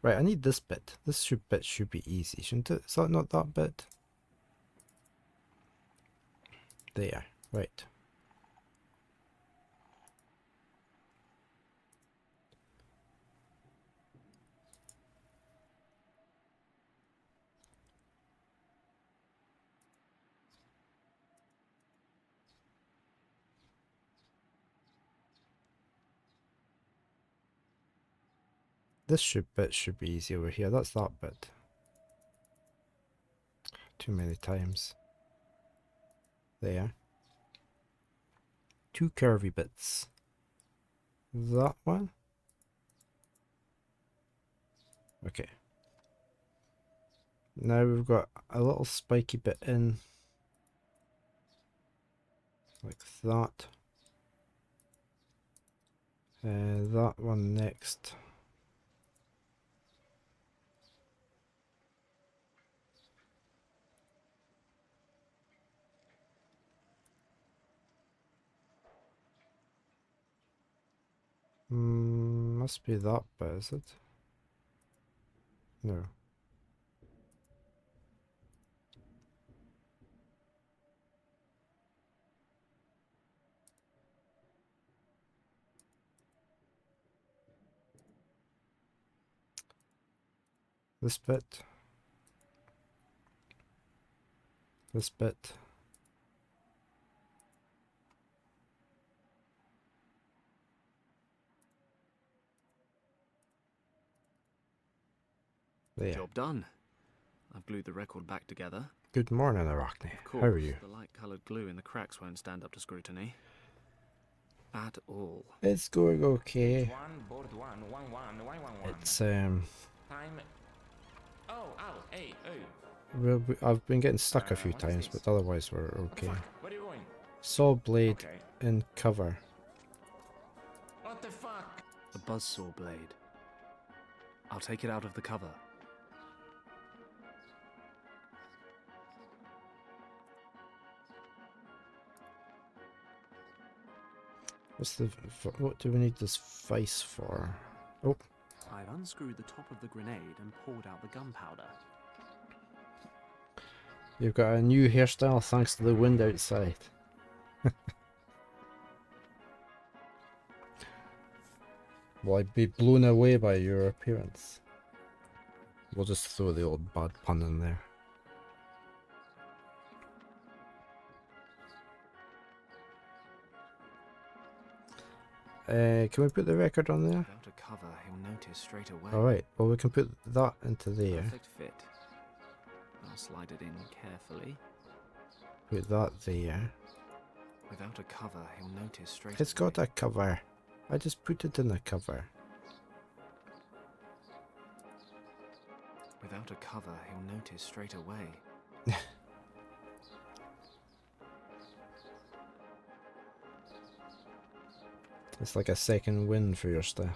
Right, I need this bit. This bit should be easy, shouldn't it? Is that not that bit? There, right. This bit should be easy over here. That's that bit. Too many times. There. Two curvy bits. That one. Okay. Now we've got a little spiky bit in. Like that. That one next. Must be that bit, is it? No. This bit. This bit. There. Job done. I've glued the record back together. Good morning, Arachne. Of course, How are you? the light-coloured glue in the cracks won't stand up to scrutiny. At all. It's going okay. One, board one, one, one, one, one, one. It's Time. Oh, hey, I've been getting stuck a few what is times, this? but otherwise we're What the okay. fuck? Where are you going? Saw blade Okay. in cover. What the fuck? A buzzsaw blade. I'll take it out of the cover. What do we need this vice for? Oh, I've unscrewed the top of the grenade and poured out the gunpowder. you've got a new hairstyle thanks to the wind outside. Will I be blown away by your appearance? We'll just throw the old bad pun in there. Can we put the record on there? Without a cover, he'll notice straight away. Alright, well we can put that into there. Perfect fit. I'll slide it in carefully. Put that there. Without a cover, he'll notice straight It's away. got a cover. I just put it in the cover. Without a cover, he'll notice straight away. It's like a second wind for your style.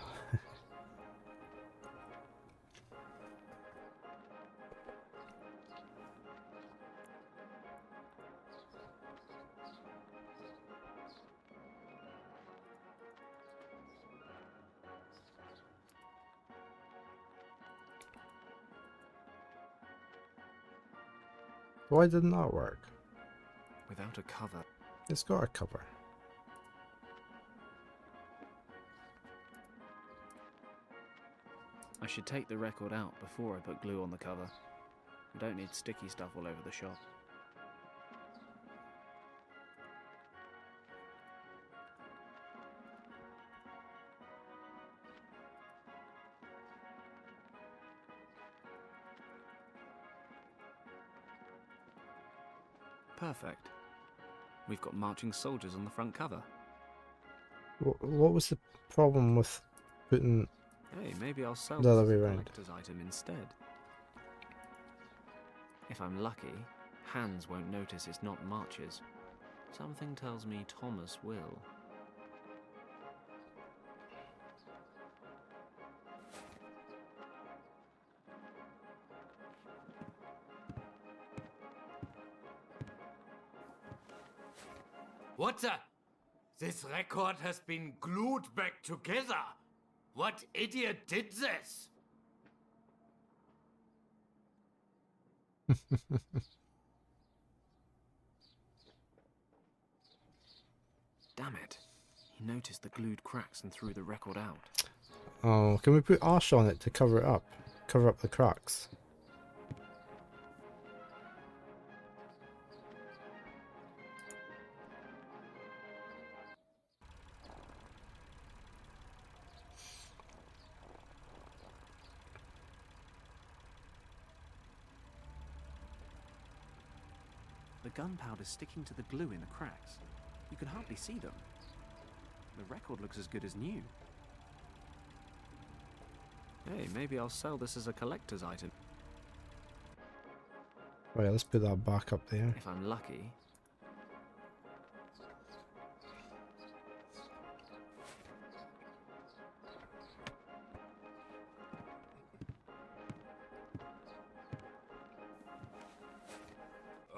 Why didn't that work? Without a cover. It's got a cover. I should take the record out before I put glue on the cover. We don't need sticky stuff all over the shop. Perfect. We've got marching soldiers on the front cover. What was the problem with putting... Hey, maybe I'll sell The this other as way a round. collector's item instead. If I'm lucky, Hans won't notice it's not marches. Something tells me Thomas will. What the? This record has been glued back together. What idiot did this? Damn it. He noticed the glued cracks and threw the record out. Oh, can we put ash on it to cover it up? Cover up the cracks. The gunpowder's sticking to the glue in the cracks. You can hardly see them. The record looks as good as new. Hey, maybe I'll sell this as a collector's item. Right, let's put that back up there. If I'm lucky.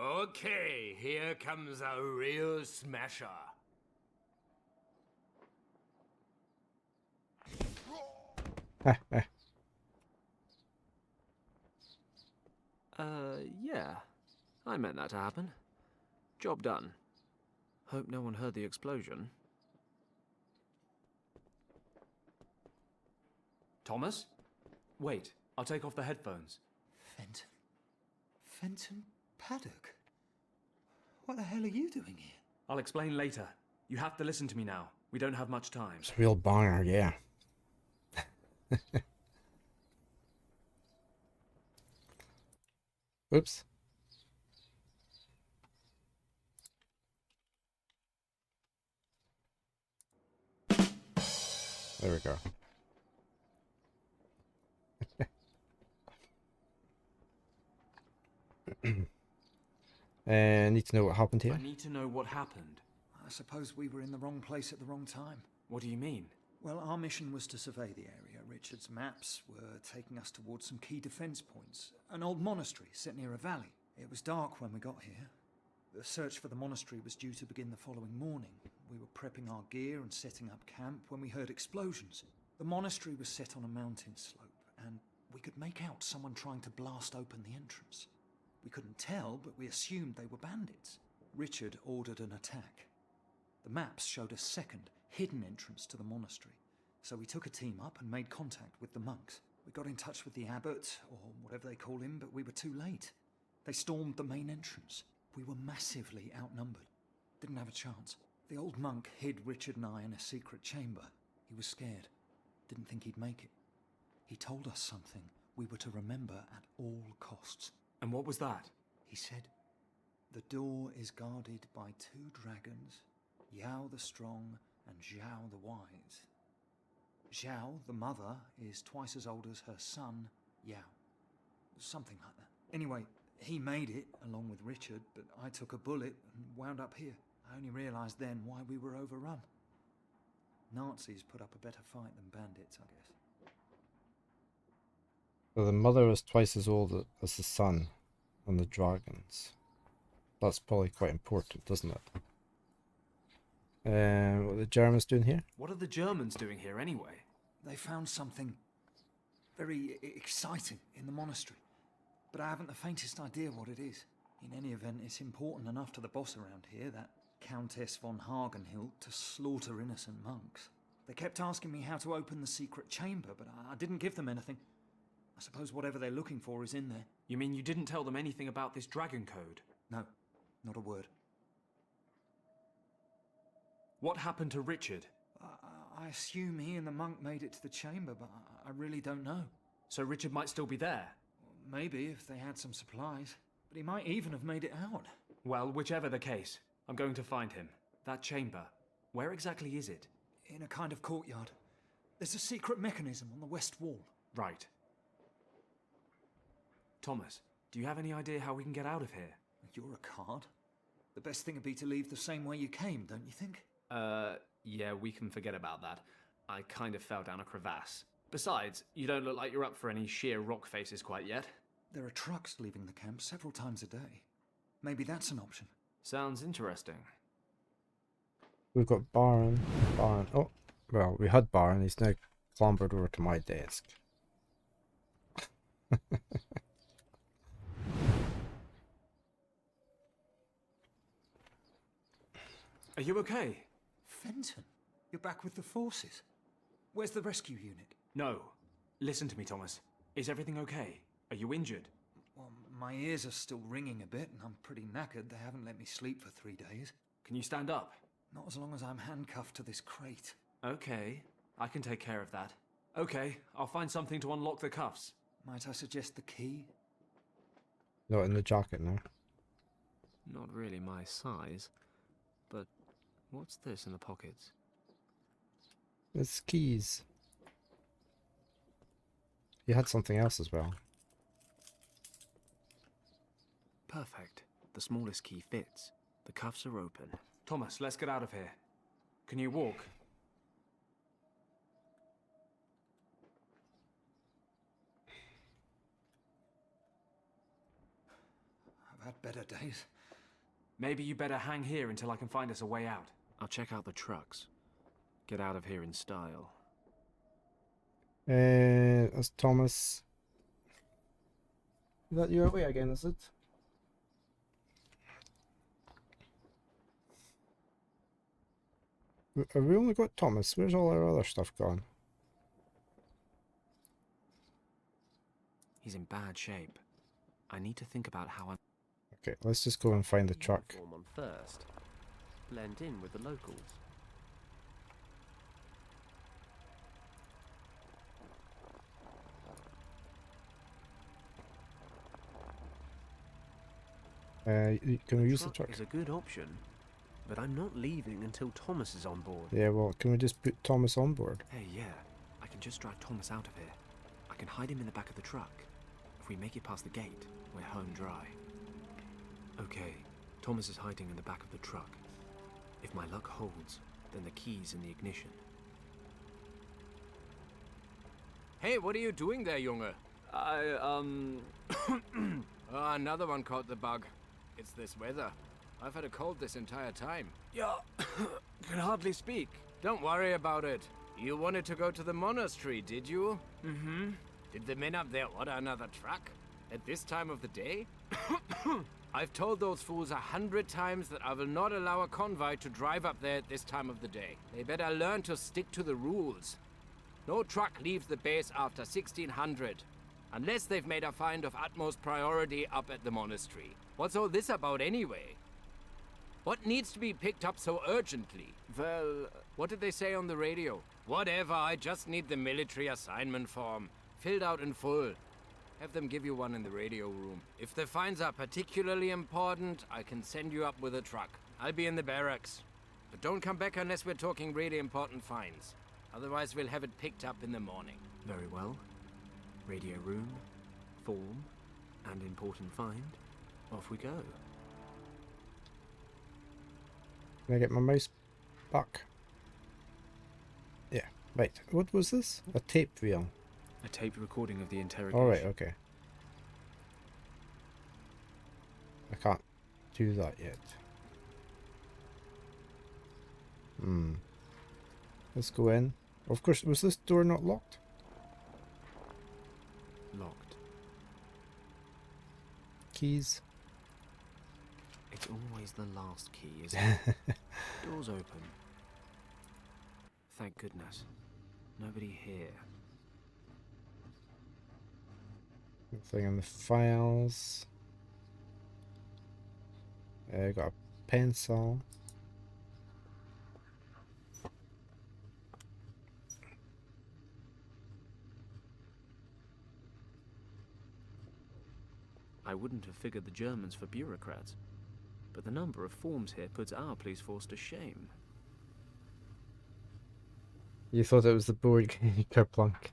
Okay, here comes a real smasher. Yeah. I meant that to happen. Job done. Hope no one heard the explosion. Thomas? Wait, I'll take off the headphones. Fenton? Fenton Paddock? What the hell are you doing here? I'll explain later. You have to listen to me now. We don't have much time. It's a real banger, yeah. Oops. There we go. Need to know what happened here. I need to know what happened. I suppose we were in the wrong place at the wrong time. What do you mean? Well, our mission was to survey the area. Richard's maps were taking us towards some key defense points. An old monastery set near a valley. It was dark when we got here. The search for the monastery was due to begin the following morning. We were prepping our gear and setting up camp when we heard explosions. The monastery was set on a mountain slope, and we could make out someone trying to blast open the entrance. We couldn't tell, but we assumed they were bandits. Richard ordered an attack. The maps showed a second, hidden entrance to the monastery, so we took a team up and made contact with the monks. We got in touch with the abbot, or whatever they call him, but we were too late. They stormed the main entrance. We were massively outnumbered. Didn't have a chance. The old monk hid Richard and I in a secret chamber. He was scared. Didn't think he'd make it. He told us something we were to remember at all costs. And what was that? He said, "The door is guarded by 2 dragons Yao the Strong and Zhao the Wise. Zhao, the mother, is twice as old as her son, Yao. Something like that. Anyway, he made it, along with Richard, but I took a bullet and wound up here. I only realised then why we were overrun. Nazis put up a better fight than bandits, I guess. So the mother is twice as old as the son and the dragons. That's probably quite important, doesn't it? What are the Germans doing here? What are the Germans doing here anyway? They found something very exciting in the monastery, but I haven't the faintest idea what it is. In any event, it's important enough to the boss around here, that Countess von Hagenhilt, to slaughter innocent monks. They kept asking me how to open the secret chamber, but I didn't give them anything. I suppose whatever they're looking for is in there. You mean you didn't tell them anything about this dragon code? No, not a word. What happened to Richard? I assume he and the monk made it to the chamber, but I really don't know. So Richard might still be there? Maybe, if they had some supplies. But he might even have made it out. Well, whichever the case, I'm going to find him. That chamber, where exactly is it? In a kind of courtyard. There's a secret mechanism on the west wall. Right. Thomas, do you have any idea how we can get out of here? You're a card. The best thing would be to leave the same way you came, don't you think? Yeah, we can forget about that. I kind of fell down a crevasse. Besides, you don't look like you're up for any sheer rock faces quite yet. There are trucks leaving the camp several times a day. Maybe that's an option. Sounds interesting. We've got Baron. Oh, well, we had Baron. He's now clambered over to my desk. Are you okay? Fenton, you're back with the forces. Where's the rescue unit? No. Listen to me, Thomas. Is everything okay? Are you injured? Well, my ears are still ringing a bit, and I'm pretty knackered. They haven't let me sleep for 3 days. Can you stand up? Not as long as I'm handcuffed to this crate. Okay. I can take care of that. Okay, I'll find something to unlock the cuffs. Might I suggest the key? Not in the jacket now. Not really my size, but what's this in the pockets? It's keys. He had something else as well. Perfect. The smallest key fits. The cuffs are open. Thomas, let's get out of here. Can you walk? I've had better days. Maybe you better hang here until I can find us a way out. I'll check out the trucks. Get out of here in style. That's Thomas. Is that your way again, is it? Have we only got Thomas? Where's all our other stuff gone? He's in bad shape. I need to think about how I'm... Okay, let's just go and find the truck. Form on first. Blend in with the locals. Can we use the truck? Is a good option, but I'm not leaving until Thomas is on board. Yeah, well, can we just put Thomas on board? Hey, yeah. I can just drag Thomas out of here. I can hide him in the back of the truck. If we make it past the gate, we're home dry. Okay, Thomas is hiding in the back of the truck. If my luck holds, then the key's in the ignition. Hey, what are you doing there, Junge? Oh, another one caught the bug. It's this weather. I've had a cold this entire time. Yeah, can hardly speak. Don't worry about it. You wanted to go to the monastery, did you? Mm-hmm. Did the men up there order another truck? At this time of the day? I've told those fools 100 times that I will not allow a convoy to drive up there at this time of the day. They better learn to stick to the rules. No truck leaves the base after 1600. Unless they've made a find of utmost priority up at the monastery. What's all this about anyway? What needs to be picked up so urgently? Well, what did they say on the radio? Whatever, I just need the military assignment form. Filled out in full. Have them give you one in the radio room. If the finds are particularly important, I can send you up with a truck. I'll be in the barracks. But don't come back unless we're talking really important finds. Otherwise, we'll have it picked up in the morning. Very well. Radio room, form, and important find. Off we go. Can I get my mouse back? Yeah, right. What was this? A tape reel. A taped recording of the interrogation. Alright, okay. I can't do that yet. Let's go in. Of course, was this door not locked? Locked. Keys. It's always the last key, isn't it? Door's open. Thank goodness. Nobody here. Nothing in the files. Got a pencil. I wouldn't have figured the Germans for bureaucrats, but the number of forms here puts our police force to shame. You thought it was the board game, Kerplunk.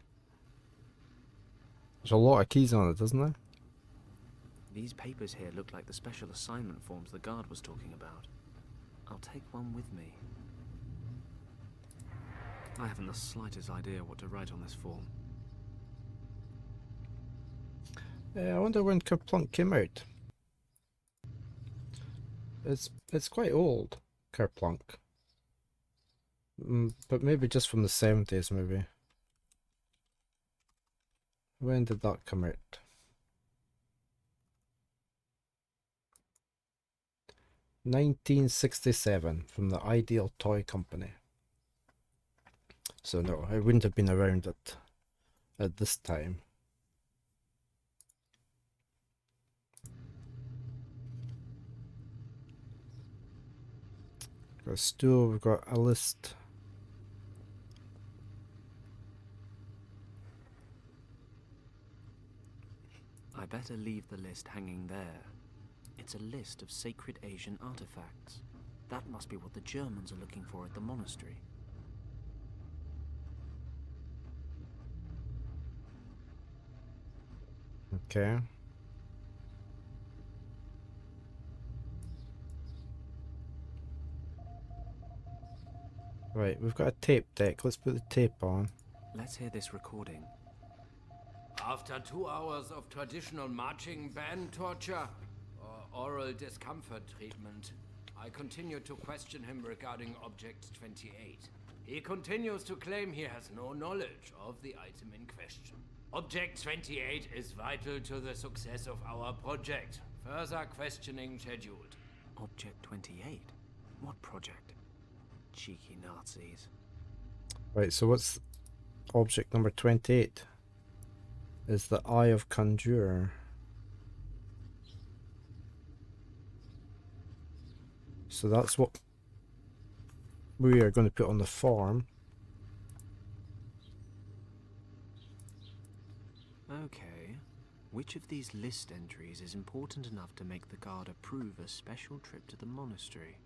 There's a lot of keys on it, doesn't there? These papers here look like the special assignment forms the guard was talking about. I'll take one with me. I haven't the slightest idea what to write on this form. I wonder when Kerplunk came out. It's quite old, Kerplunk. But maybe just from the 70s, maybe. When did that come out? 1967 from the Ideal Toy Company. So no, it wouldn't have been around at this time. Got a stool, we've got a list. I better leave the list hanging there. It's a list of sacred Asian artifacts. That must be what the Germans are looking for at the monastery. Okay. Right, we've got a tape deck. Let's put the tape on. Let's hear this recording. After 2 hours of traditional marching band torture or oral discomfort treatment, I continue to question him regarding Object 28. He continues to claim he has no knowledge of the item in question. Object 28 is vital to the success of our project. Further questioning scheduled. Object 28? What project? Cheeky Nazis. Right, so what's object number 28? Is the Eye of Conjurer. So that's what we are going to put on the form. Okay. Which of these list entries is important enough to make the guard approve a special trip to the monastery?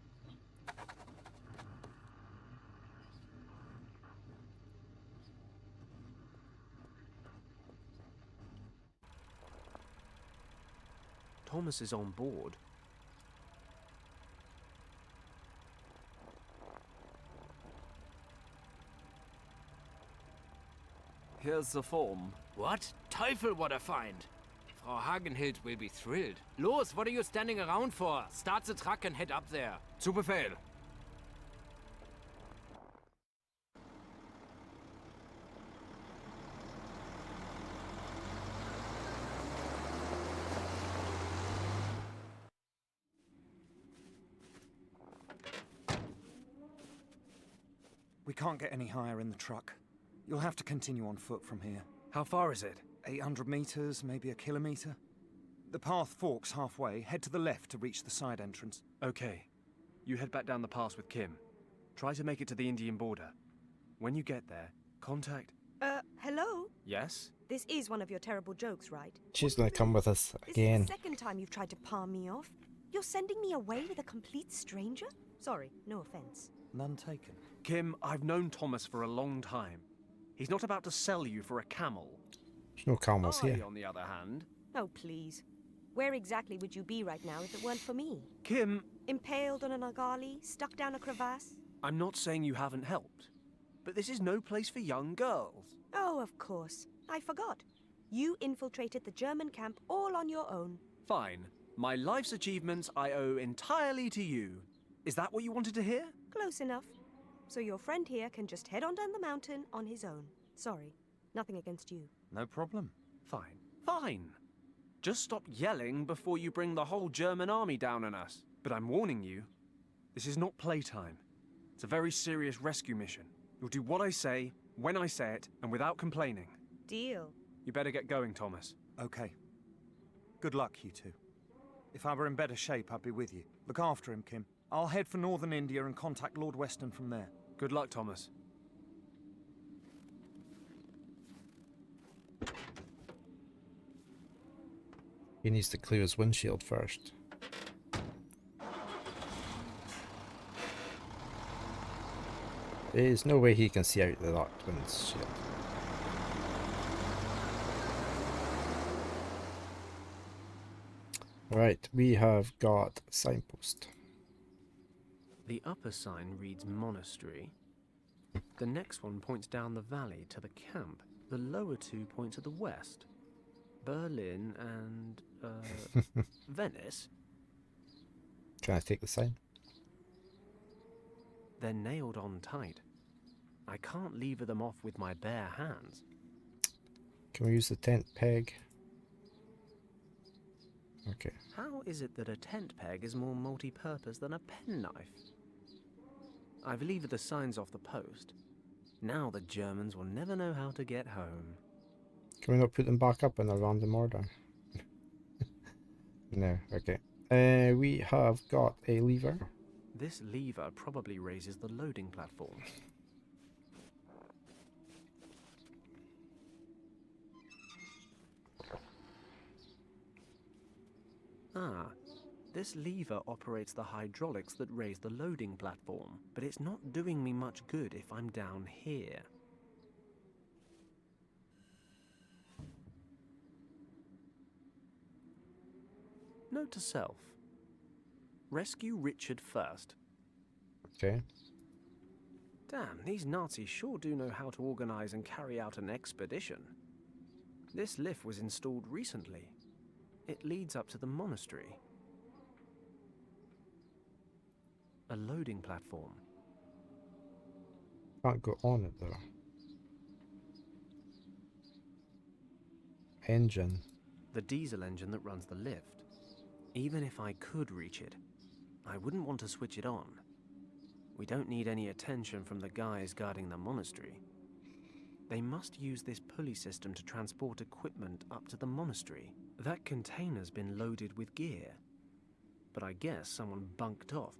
Thomas is on board. Here's the form. What? Teufel, what a find! Frau Hagenhild will be thrilled. Los, what are you standing around for? Start the truck and head up there. Zu Befehl. We can't get any higher in the truck. You'll have to continue on foot from here. How far is it? 800 meters, maybe a kilometer. The path forks halfway. Head to the left to reach the side entrance. Okay. You head back down the pass with Kim. Try to make it to the Indian border. When you get there, contact... Hello? Yes? This is one of your terrible jokes, right? She's going to come with us This again. is the second time you've tried to palm me off. You're sending me away with a complete stranger? Sorry, no offense. None taken. Kim, I've known Thomas for a long time. He's not about to sell you for a camel. There's no camels I, here. on the other hand... Oh, please. Where exactly would you be right now if it weren't for me? Kim, Impaled on an Agali, stuck down a crevasse? I'm not saying you haven't helped, but this is no place for young girls. Oh, of course. I forgot. You infiltrated the German camp all on your own. Fine. My life's achievements I owe entirely to you. Is that what you wanted to hear? Close enough. So your friend here can just head on down the mountain on his own. Sorry, nothing against you. No problem. Fine. Fine. Just stop yelling before you bring the whole German army down on us. But I'm warning you, this is not playtime. It's a very serious rescue mission. You'll do what I say, when I say it, and without complaining. Deal. You better get going, Thomas. Okay. Good luck, you two. If I were in better shape, I'd be with you. Look after him, Kim. I'll head for northern India and contact Lord Weston from there. Good luck, Thomas. He needs to clear his windshield first. There's no way he can see out of that windshield. Right, we have got signpost. The upper sign reads monastery. The next one points down the valley to the camp. The lower two point to the west. Berlin and, Venice? Trying to take the sign. They're nailed on tight. I can't lever them off with my bare hands. Can we use the tent peg? Okay. How is it that a tent peg is more multi-purpose than a penknife? I've levered the signs off the post. Now the Germans will never know how to get home. Can we not put them back up in a random order? No, okay. We have got a lever. This lever probably raises the loading platforms. Ah, this lever operates the hydraulics that raise the loading platform, but it's not doing me much good if I'm down here. Note to self. Rescue Richard first. Okay. Damn, these Nazis sure do know how to organize and carry out an expedition. This lift was installed recently. It leads up to the monastery. A loading platform. Can't go on it though. Engine. The diesel engine that runs the lift. Even if I could reach it, I wouldn't want to switch it on. We don't need any attention from the guys guarding the monastery. They must use this pulley system to transport equipment up to the monastery. That container's been loaded with gear. But I guess someone bunked off